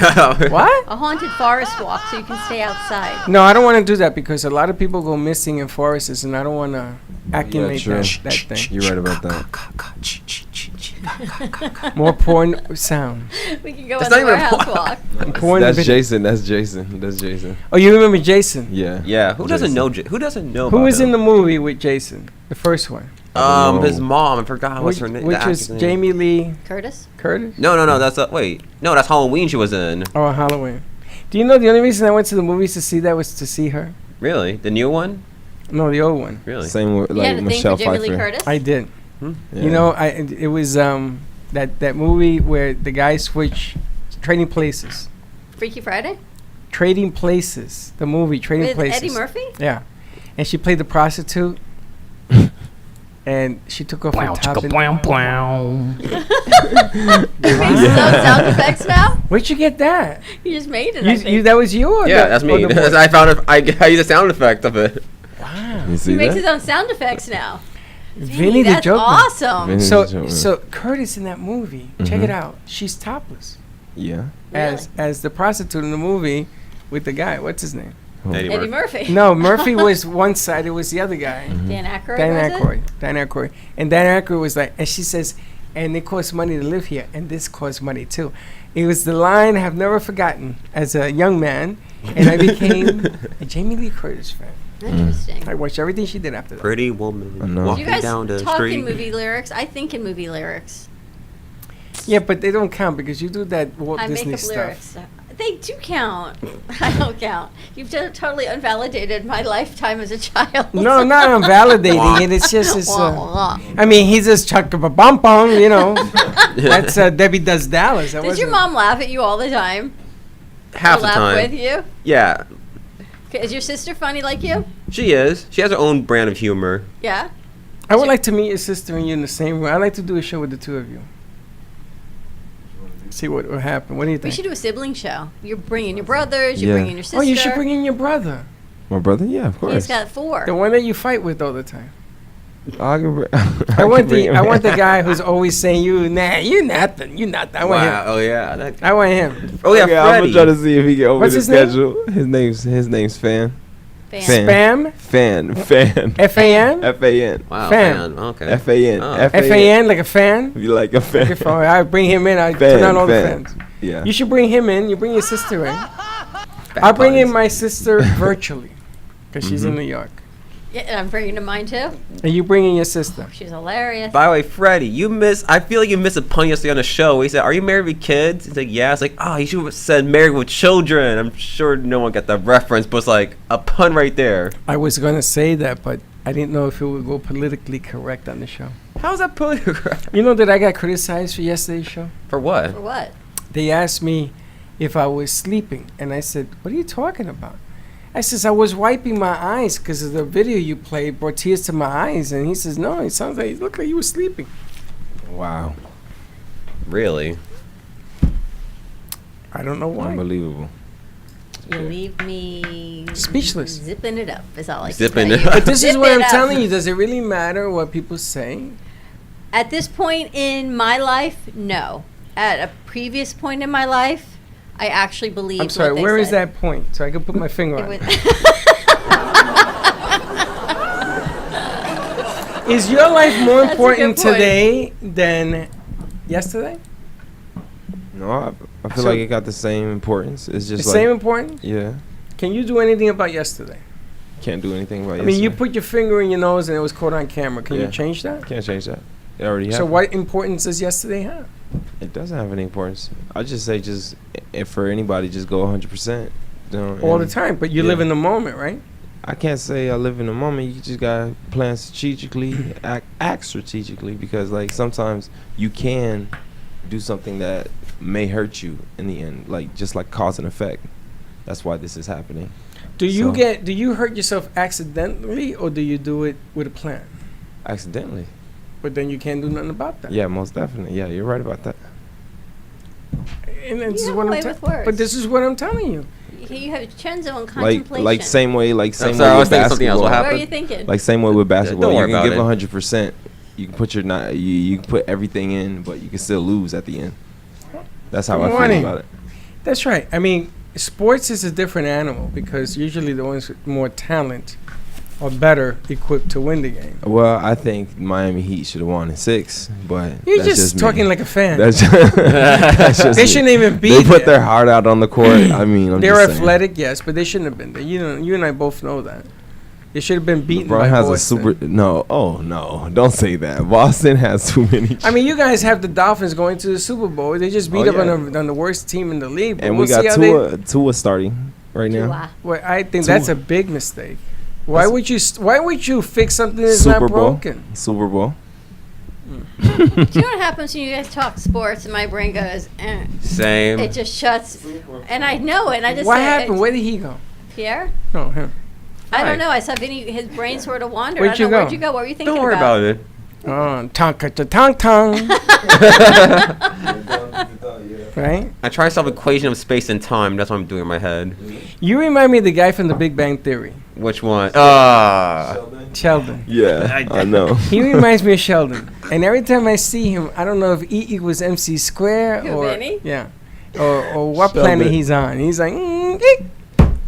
What? A haunted forest walk so you can stay outside. No, I don't want to do that because a lot of people go missing in forests, and I don't want to accumulate true. that thing. you're right about that. More porn sound. We can go That's on the not even a warehouse walk. walk. Porn That's video- Jason. That's Jason. Oh, you remember Jason? Yeah. Yeah. Who doesn't Jason. know? Who doesn't know? Who about was in him? the movie with Jason? The first one. His mom. I forgot what's her name. Which was Jamie Lee Curtis? Curtis? No. That's wait. No, that's Halloween. She was in. Oh, Halloween. Do you know the only reason I went to the movies to see that was to see her? Really? The new one? No, the old one. Really? Same with You had like a thing Michelle for Jamie Pfeiffer. Lee Curtis? I did. Yeah. You know, it was that movie where the guy switched trading places. Freaky Friday Trading Places, the movie Trading with Places. Eddie Murphy. Yeah, and she played the prostitute, and she took off her top. And You make sound effects now. Where'd you get that? You just made it. I think. That was you? Or Yeah, the- that's or me. the boy? I found it. I used a sound effect of it. Wow. You see He makes his that? own sound effects now. Vinny the That's Joke Man. awesome. Vinny- So, Joke Man. so Curtis in that movie, check Mhm. it out. She's topless Yeah. as the prostitute in the movie with the guy. What's his name? Eddie Eddie Murphy. Murphy. No, Murphy was one side. It was the other guy. Dan Aykroyd. Dan was it? Aykroyd. Dan Aykroyd. And Dan Aykroyd was like, and she says, and it costs money to live here, and this costs money too. It was the line I have never forgotten as a young man, and I became a Jamie Lee Curtis fan. Interesting. I watched everything she did after that. Pretty woman I know. Do walking you guys down the talk street. in movie lyrics? I think in movie lyrics. Yeah, but they don't count because you do that Walt I Disney make up stuff. lyrics. They do count. I don't count. You've totally invalidated my lifetime as a child. No, not invalidating it. It's just it's. Wah, wah. I mean, he's just chuck a bum bum, you know. That's Debbie Does Dallas. That Did your wasn't- mom laugh at you all the time? Half Or the laugh time. with you? Yeah, Is your sister funny like you? she is. She has her own brand of humor. Yeah. I would like to meet your sister and you in the same room. I'd like to do a show with the two of you. See what will happen. What do you We think? should do a sibling show. You're bringing your brothers. You're Yeah. bringing your sister. Oh, you should bring in your brother, My brother? Yeah, of He's course. got 4. the one that you fight with all the time. I I want the guy who's always saying you you're nothing. I want him. Oh yeah. That, I want him. oh yeah, Okay, I'm Freddie. gonna try to see if he can open What's the his name? schedule. His name's Fan. Fan. Fan. Spam. Fan. Fan. Fan. Wow. Fan. Fan. Okay. Fan. Oh. Fan like a fan. You like a fan? Okay, fine. I bring him in. I Fan, turn on all fan. the fans. Yeah. You should bring him in. You bring your sister in. I'll bring in my sister virtually because she's in New York. Yeah, and I'm bringing to mine too. And you bring in your sister. She's hilarious. By the way, Freddie, I feel like you missed a pun yesterday on the show. He said, "Are you married with kids?" He's like, "Yeah." It's like, "Oh, you should have said married with children." I'm sure no one got that reference, but it's like a pun right there. I was going to say that, but I didn't know if it would go politically correct on the show. How's that political? You know that I got criticized for yesterday's show? For what? For what? They asked me if I was sleeping, and I said, "What are you talking about?" I says, "I was wiping my eyes because of the video you played brought tears to my eyes." And he says, "No, it sounds like it looked like you were sleeping." Wow. Really? I don't know why. Unbelievable. You leave me Speechless. Zipping it up is all I can Zipping tell it you. up. But this is Zip what it I'm up. telling you. Does it really matter what people say? At this point in my life, no. At a previous point in my life, I actually believe. I'm sorry, where is that point? So I can put my finger on it. Is your life more That's a important good point. today than yesterday? No, I feel So- like it got the same importance. It's The just like same importance? yeah. Can you do anything about yesterday? Can't do anything about I it. mean, you put your finger in your nose and it was caught on camera. Can Yeah. you change that? Can't change that. It already So happened. what importance does yesterday have? It doesn't have any importance. I just say if for anybody, just go 100%. You know, All the and time, but you yeah. live in the moment, right? I can't say I live in the moment. You just gotta plan strategically, act strategically, because like sometimes you can do something that may hurt you in the end, like just like cause and effect. That's why this is happening. Do you So- do you hurt yourself accidentally or do you do it with a plan? Accidentally. But then you can't do nothing about that. Yeah, most definitely. Yeah, you're right about that. And You this is have what a way I'm with words. but this is what I'm telling you. You have Chenzo and Like contemplation. same way sorry, way I was with thinking something else. What basketball. What happened? were you thinking? Like same way with basketball. Don't You worry can give about 100%. You can put you can put everything in, but you can still lose at the end. That's how Good I feel morning. about it. That's right. I mean, sports is a different animal because usually the ones with more talent are better equipped to win the game. Well, I think Miami Heat should have won in 6, but You're that's just me. talking like a fan. That's that's just They me. shouldn't even be They put there. their heart out on the court. I mean, I'm They're just saying. athletic, yes, but they shouldn't have been there. You and I both know that. They should have been beaten LeBron by has Boston. a super no. Oh no! Don't say that. Boston has too many. I mean, you guys have the Dolphins going to the Super Bowl. They just beat Oh, up yeah. on the worst team in the league. But and we'll we got see how Tua starting right now. Tua. Well, I think Tua. that's a big mistake. Why That's- would you? Why would you fix something that's Super not Bowl. broken? Super Bowl. Do you know what happens when you guys talk sports and my brain goes, Same. it just shuts. And I know it. And I just What say, happened? Where did he go? Pierre? No, him. I Right. don't know. I saw Vinny, his brain sort of wandered. Where'd I don't you know. go? Where'd you go? What were you thinking Don't worry about it. Oh, tong tong. Right? I try to solve equation of space and time. That's what I'm doing in my head. You remind me of the guy from The Big Bang Theory, Which one? Sheldon. Yeah, I know. He reminds me of Sheldon. And every time I see him, I don't know if E equals MC square Who, or Vinny? yeah, or what Sheldon. planet he's on. He's like, eek.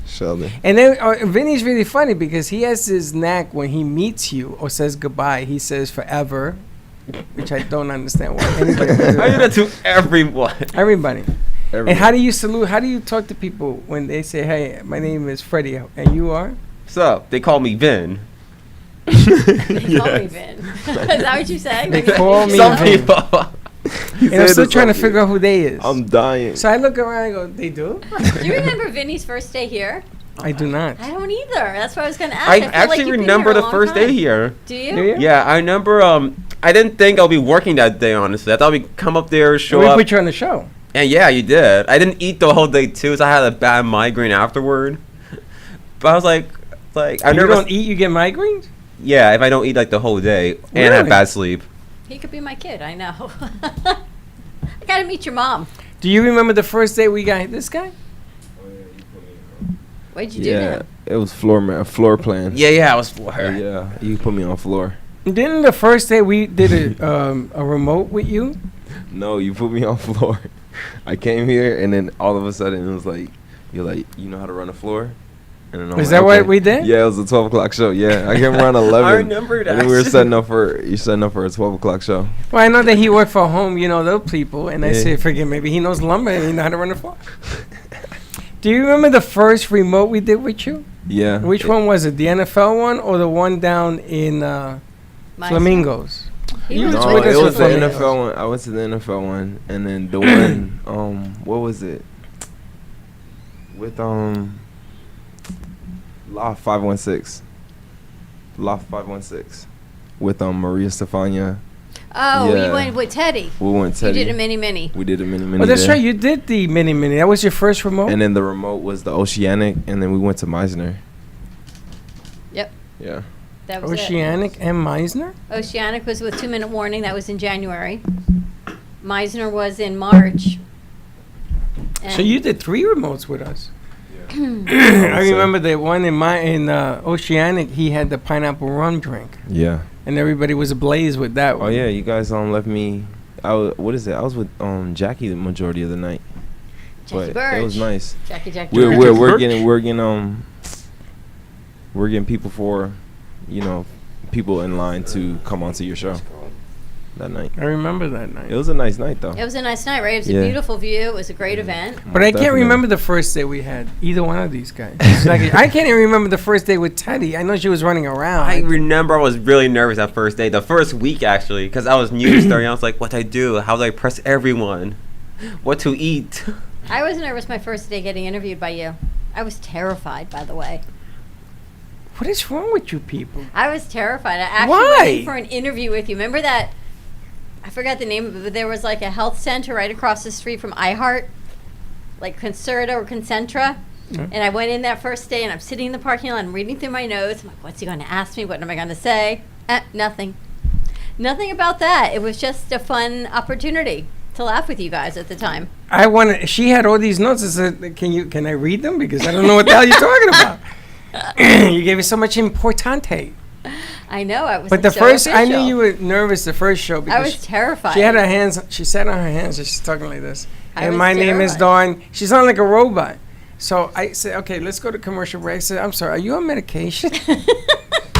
Sheldon. And then Vinny's really funny because he has this knack when he meets you or says goodbye, he says forever, which I don't understand why anybody would do I do that. that to everyone. Everybody. Everyone. And how do you salute? How do you talk to people when they say, "Hey, my name is Freddie," and you are? So they call me Vin. They call me Vin. Is that what you say? They call me Some Vin. people. And I'm still trying to figure out who they is. I'm dying. So I look around and go, "They do?" Do you remember Vinny's first day here? I do not. I don't either. That's what I was going to ask. I feel like actually you've been remember here a the long first day time. here. Do you? Do you? Yeah, I remember. I didn't think I'll be working that day. Honestly, I thought we'd come up there, show We up, put you on the show. and yeah, you did. I didn't eat the whole day too, so I had a bad migraine afterward. But I was like I You never. don't eat, you get migraines? Yeah, if I don't eat like the whole day and have Really? bad sleep. He could be my kid. I know. I got to meet your mom. Do you remember the first day we got this guy? What'd you do to Yeah, him? it was floor plan. Yeah, I was for her. Yeah, you put me on floor. Didn't the first day we did a remote with you? No, you put me on floor. I came here and then all of a sudden it was like, you're like, you know how to run a floor? And then I'm Is like, that what okay. we did? Yeah, it was a 12 o'clock show. Yeah, I came around 11. I remember that. And then we were setting up for a 12 o'clock show. Well, I know that he worked for home, you know, those people. And I Yeah. say, forget, maybe he knows lumber and he know how to run a floor. Do you remember the first remote we did with you? Yeah. Which one was it? The NFL one or the one down in My Flamingos? He You was was No, with us it with was the Flamingos. NFL one. I went to the NFL one, and then the one, what was it? With Loft 516. Loft 516. With Maria Stefania. Oh, Yeah. you went with Teddy. We went Teddy. You did a mini. We did a mini. Oh, that's there. right. You did the mini. That was your first remote? And then the remote was the Oceanic, and then we went to Meisner. Yep. Yeah. That was Oceanic and Meisner? it. Oceanic was with 2 Minute Warning. That was in January. Meisner was in March. So you did 3 remotes with us. I remember the one in Oceanic. He had the pineapple rum drink, Yeah. and everybody was ablaze with that Oh one. yeah, you guys left me. What is it? I was with Jackie the majority of the night. Jackie But Birch. it was nice. Jackie We're Birch. getting people for, people in line to come onto your show that night. I remember that night. It was a nice night though. It was a nice night, right? It was Yeah. a beautiful view. It was a great event. But I can't Definitely. remember the first day we had either one of these guys. It's like, I can't even remember the first day with Teddy. I know she was running around. I remember I was really nervous that first day, the first week actually, because I was new to starting. I was like, what do I do? How do I press everyone? What to eat? I was nervous my first day getting interviewed by you. I was terrified, by the way. What is wrong with you people? I was terrified. I actually Why? went in for an interview with you. Remember that? I forgot the name of it, but there was like a health center right across the street from iHeart, like Concerta or Concentra. Yeah. And I went in that first day, and I'm sitting in the parking lot, I'm reading through my notes. I'm like, what's he going to ask me? What am I going to say? Nothing. Nothing about that. It was just a fun opportunity to laugh with you guys at the time. I wanted. She had all these notes. I said, "Can I read them? Because I don't know what the hell you're talking about." You gave me so much importante. I know. I was. But like, the so first, I knew official. you were nervous the first show I because was terrified. she had her hands. She sat on her hands and she's talking like this. I And was my name is terrified. Dawn. She's on like a robot. So I said, "Okay, let's go to commercial break." I said, "I'm sorry. Are you on medication?"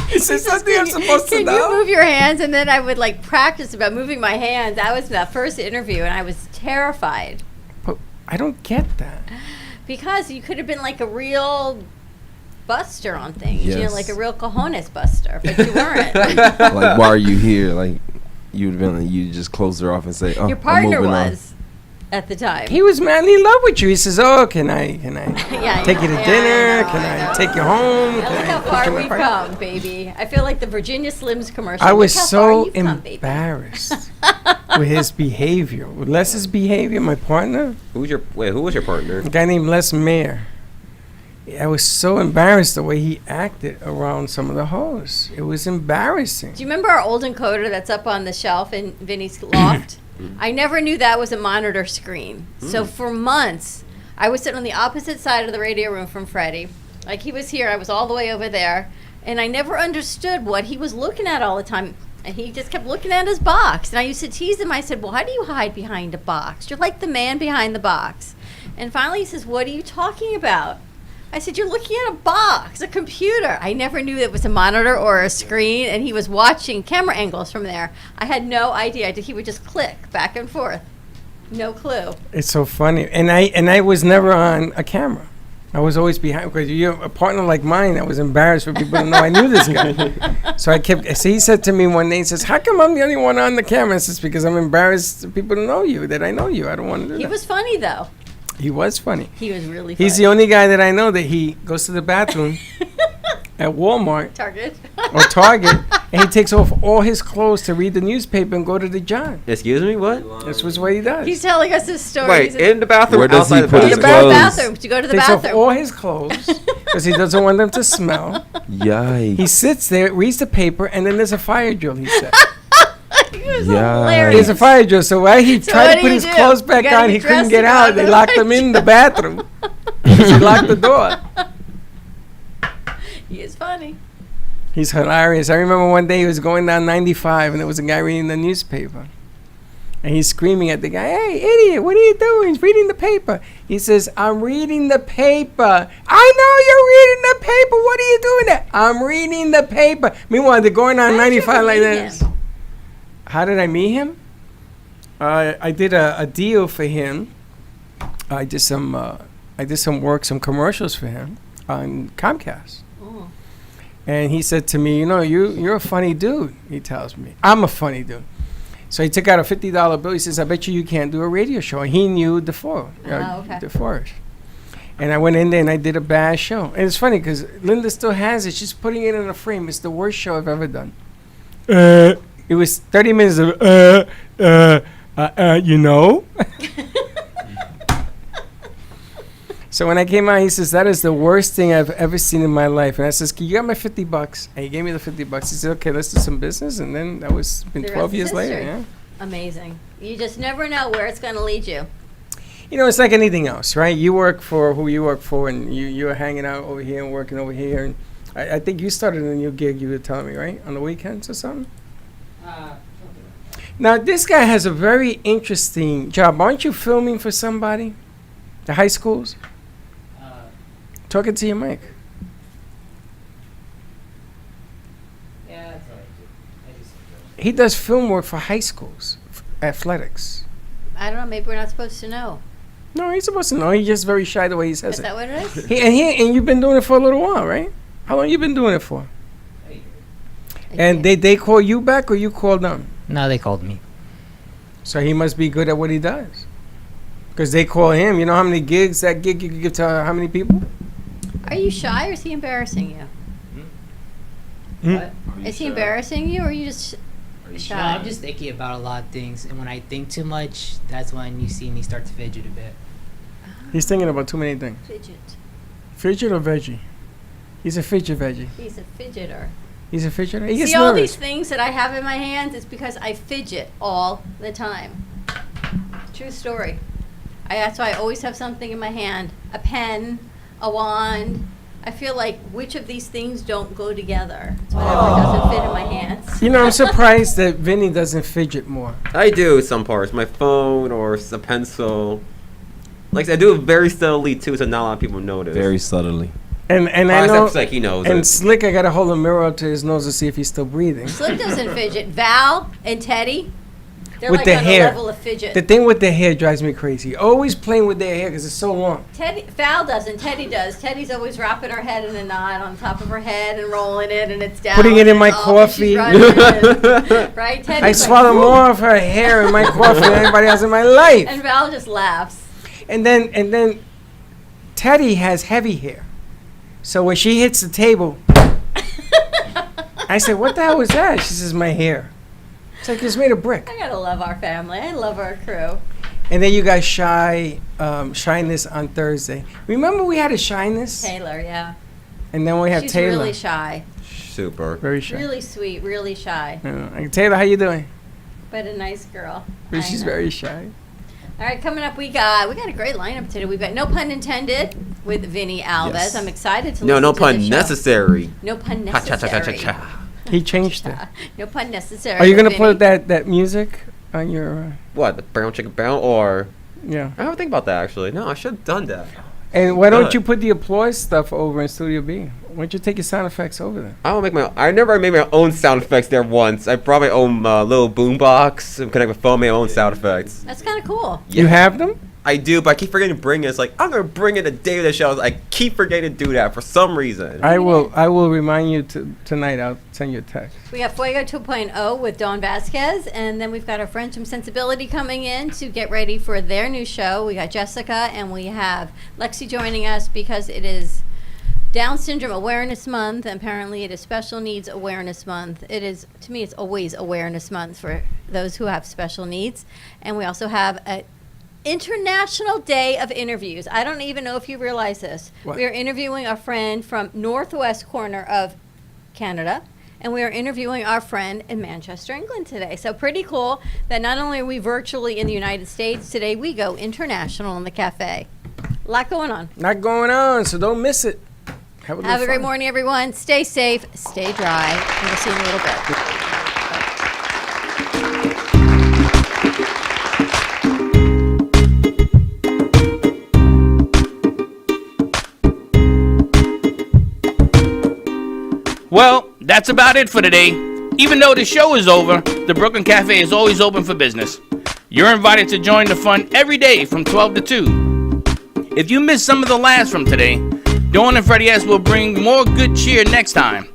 He said, "Something I'm supposed to Can know." you move your hands? And then I would like practice about moving my hands. That was that first interview, and I was terrified But I don't get that. because you could have been like a real buster on things, you know, Yes. like a real cojones buster, but you weren't. Like, why are you here? Like, you would have been like, you just close her off and say, "Oh, Your I'm partner moving on." was at the time. He was madly in love with you. He says, "Oh, can I Yeah, take you to yeah, dinner? I Can know. I take you home? Now Can look I how put far you in we've my come, baby. I feel like the Virginia Slims commercial. I Look was how far so you've come, baby. embarrassed. with his behavior. With Les's behavior, my partner, Who was your partner? a guy named Les Mayer. I was so embarrassed the way he acted around some of the hosts. It was embarrassing. Do you remember our old encoder that's up on the shelf in Vinny's loft? I never knew that was a monitor screen. So for months, I was sitting on the opposite side of the radio room from Freddie. Like he was here, I was all the way over there. And I never understood what he was looking at all the time. And he just kept looking at his box. And I used to tease him. I said, well, why do you hide behind a box? You're like the man behind the box. And finally he says, what are you talking about? I said, you're looking at a box, a computer. I never knew it was a monitor or a screen, and he was watching camera angles from there. I had no idea. He would just click back and forth. No clue. It's so funny. And I was never on a camera. I was always behind, because you're a partner like mine. I was embarrassed for people to know I knew this guy. So he said to me one day, he says, how come I'm the only one on the camera? I says, because I'm embarrassed for people to know you, that I know you. I don't want to do that. He was funny, though. He was funny. He was really funny. He's the only guy that I know that he goes to the bathroom at Walmart Target. or Target, and he takes off all his clothes to read the newspaper and go to the John. Excuse me, what? This was what he does. He's telling us his story. Wait, in the bathroom Where or does he outside the put In his the bathroom? clothes? bathroom. To go to the Takes off bathroom. all his clothes because he doesn't want them to smell. Yikes. He sits there, reads the paper, and then there's a fire drill, he said. He was Yeah. hilarious. There's a fire drill, so while he So tried what to do put you his do? clothes You back gotta on, get he couldn't dressed get to go out. to They the locked fire him in drill. the bathroom. He locked the door. He is funny. He's hilarious. I remember one day he was going down 95 and there was a guy reading the newspaper. And he's screaming at the guy, hey, idiot, what are you doing? He's reading the paper. He says, I'm reading the paper. I know you're reading the paper. What are you doing there? I'm reading the paper. Meanwhile, they're going down How did you 95 like meet this. him? How did I meet him? I did a deal for him. I did some work, some commercials for him on Comcast. Oh. And he said to me, you know, you're a funny dude, he tells me. I'm a funny dude. So he took out a $50 bill. He says, I bet you can't do a radio show. And he knew DeForest. okay. DeForest. And I went in there and I did a bad show. And it's funny because Linda still has it. She's putting it in a frame. It's the worst show I've ever done. It was 30 minutes of, you know? So when I came out, he says, that is the worst thing I've ever seen in my life. And I says, you got my $50? And he gave me the $50. He said, okay, let's do some business. And then that was been The 12 rest is years later. history. Yeah. Amazing. You just never know where it's going to lead you. You know, it's like anything else, right? You work for who you work for, and you're hanging out over here and working over here. And I think you started a new gig, you were telling me, right? On the weekends or something? Now, this guy has a very interesting job. Aren't you filming for somebody? The high schools? Talking to your mic. Yeah, that's all I do. He does film work for high schools, athletics. I don't know. Maybe we're not supposed to know. No, he's supposed to know. He's just very shy the way he says Is it. that what it is? And you've been doing it for a little while, right? How long you been doing it for? And they call you back or you call them? No, they called me. So he must be good at what he does. Because they call him. You know how many gigs that gig you could give to how many people? Are you shy or is he embarrassing you? What? Is he embarrassing you or are you just No, shy? I'm just thinking about a lot of things, and when I think too much, that's when you see me start to fidget a bit. He's thinking about too many things. Fidget. Fidget or veggie? He's a fidget veggie. He's a fidgeter. He's a fidgeter. He gets See all nervous. these things that I have in my hands? It's because I fidget all the time. True story. That's why I always have something in my hand. A pen, a wand. I feel like which of these things don't go together? It's whatever doesn't fit in my hands. You know, I'm surprised that Vinny doesn't fidget more. I do some parts. My phone or a pencil. Like I said, I do it very subtly too, so not a lot of people notice. Very subtly. And I Except know. Slick, he knows And it. Slick, I gotta hold a mirror up to his nose to see if he's still breathing. Slick doesn't fidget. Val and Teddy, they're With like the on hair. a level of fidget. The thing with their hair drives me crazy. Always playing with their hair because it's so long. Val doesn't. Teddy does. Teddy's always wrapping her head in a knot on top of her head and rolling it, and it's down. Putting it in and my up, and she's coffee. running and- right? Teddy's I like, swallow "Whoop," more of her hair in my coffee than anybody else in my life. and Val just laughs. And then Teddy has heavy hair. So when she hits the table, I said, what the hell was that? She says, my hair. It's like it's made of brick. I gotta love our family. I love our crew. And then you guys Shyness on Thursday. Remember we had a Shyness? Taylor, yeah. And then we have She's Taylor. really shy. Super. Very shy. Really sweet, really shy. Taylor, how you doing? But a nice girl. She's I know. very shy. All right, coming up, we got a great lineup today. We've got No Pun Intended with Vinny Alves. Yes. I'm excited to No, listen no to pun the show. necessary. No pun Ha cha cha cha cha necessary. cha. He changed it. No pun necessary. Are you with gonna put Vinny. that music on your? What, the brown chicken brown or? Yeah. I don't think about that actually. No, I should have done that. And why don't Good. you put the applause stuff over in Studio B? Why don't you take your sound effects over there? I don't make my. I never made my own sound effects there once. I brought my own little boombox and connect my phone, my own sound effects. That's kind of cool. You have them? I do, but I keep forgetting to bring it. It's like I'm gonna bring it the day of the show. I keep forgetting to do that for some reason. I will remind you tonight. I'll send you a text. We got Fuego 2.0 with Dawn Vasquez, and then we've got our friends from Sensibility coming in to get ready for their new show. We got Jessica, and we have Lexi joining us because it is Down Syndrome Awareness Month, and apparently it is Special Needs Awareness Month. It is, to me, it's always Awareness Month for those who have special needs. And we also have a International Day of Interviews. I don't even know if you realize this. What? We are interviewing a friend from northwest corner of Canada, and we are interviewing our friend in Manchester, England today. So pretty cool that not only are we virtually in the United States, today we go international in the cafe. A lot going on. Not going on, so don't miss it. Have a Have a great fun. morning, everyone. Stay safe, stay dry, and we'll see you in a little bit. Well, that's about it for today. Even though the show is over, the Brooklyn Cafe is always open for business. You're invited to join the fun every day from 12 to 2. If you missed some of the laughs from today, Dawn and Freddie S will bring more good cheer next time.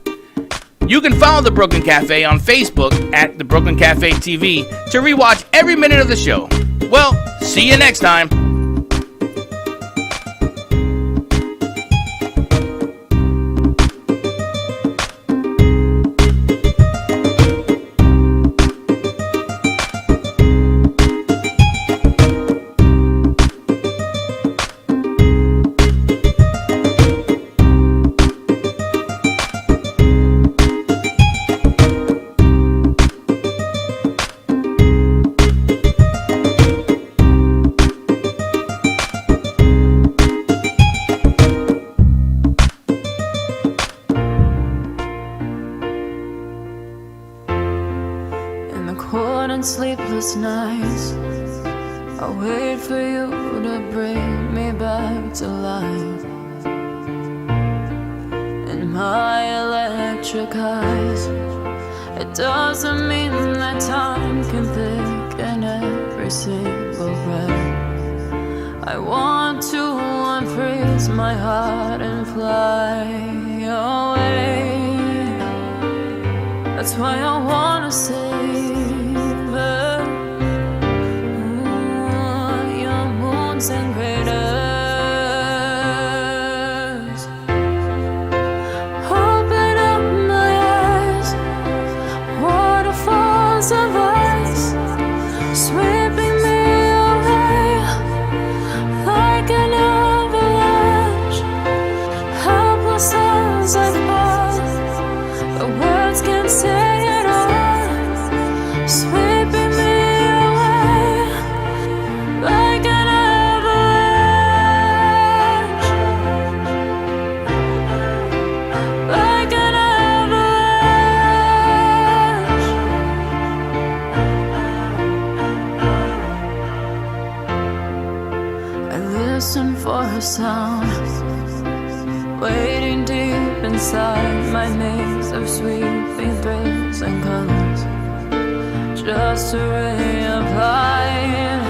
You can follow the Brooklyn Cafe on Facebook at the Brooklyn Cafe TV to rewatch every minute of the show. Well, see you next time. In the cold and sleepless nights, I wait for you to bring me back to life. In my electric eyes, it doesn't mean that time can thicken every single breath. I want to unfreeze my heart and fly away. That's why I wanna save her. Your moons and craters. Open up my eyes, waterfalls of ice, sweeping me away like an avalanche. Helpless as I fall, the words can't say it all, sweeping me away like an avalanche, like an avalanche. I listen for a sound, waiting deep inside my maze of sweeping thrills and colors, just to raise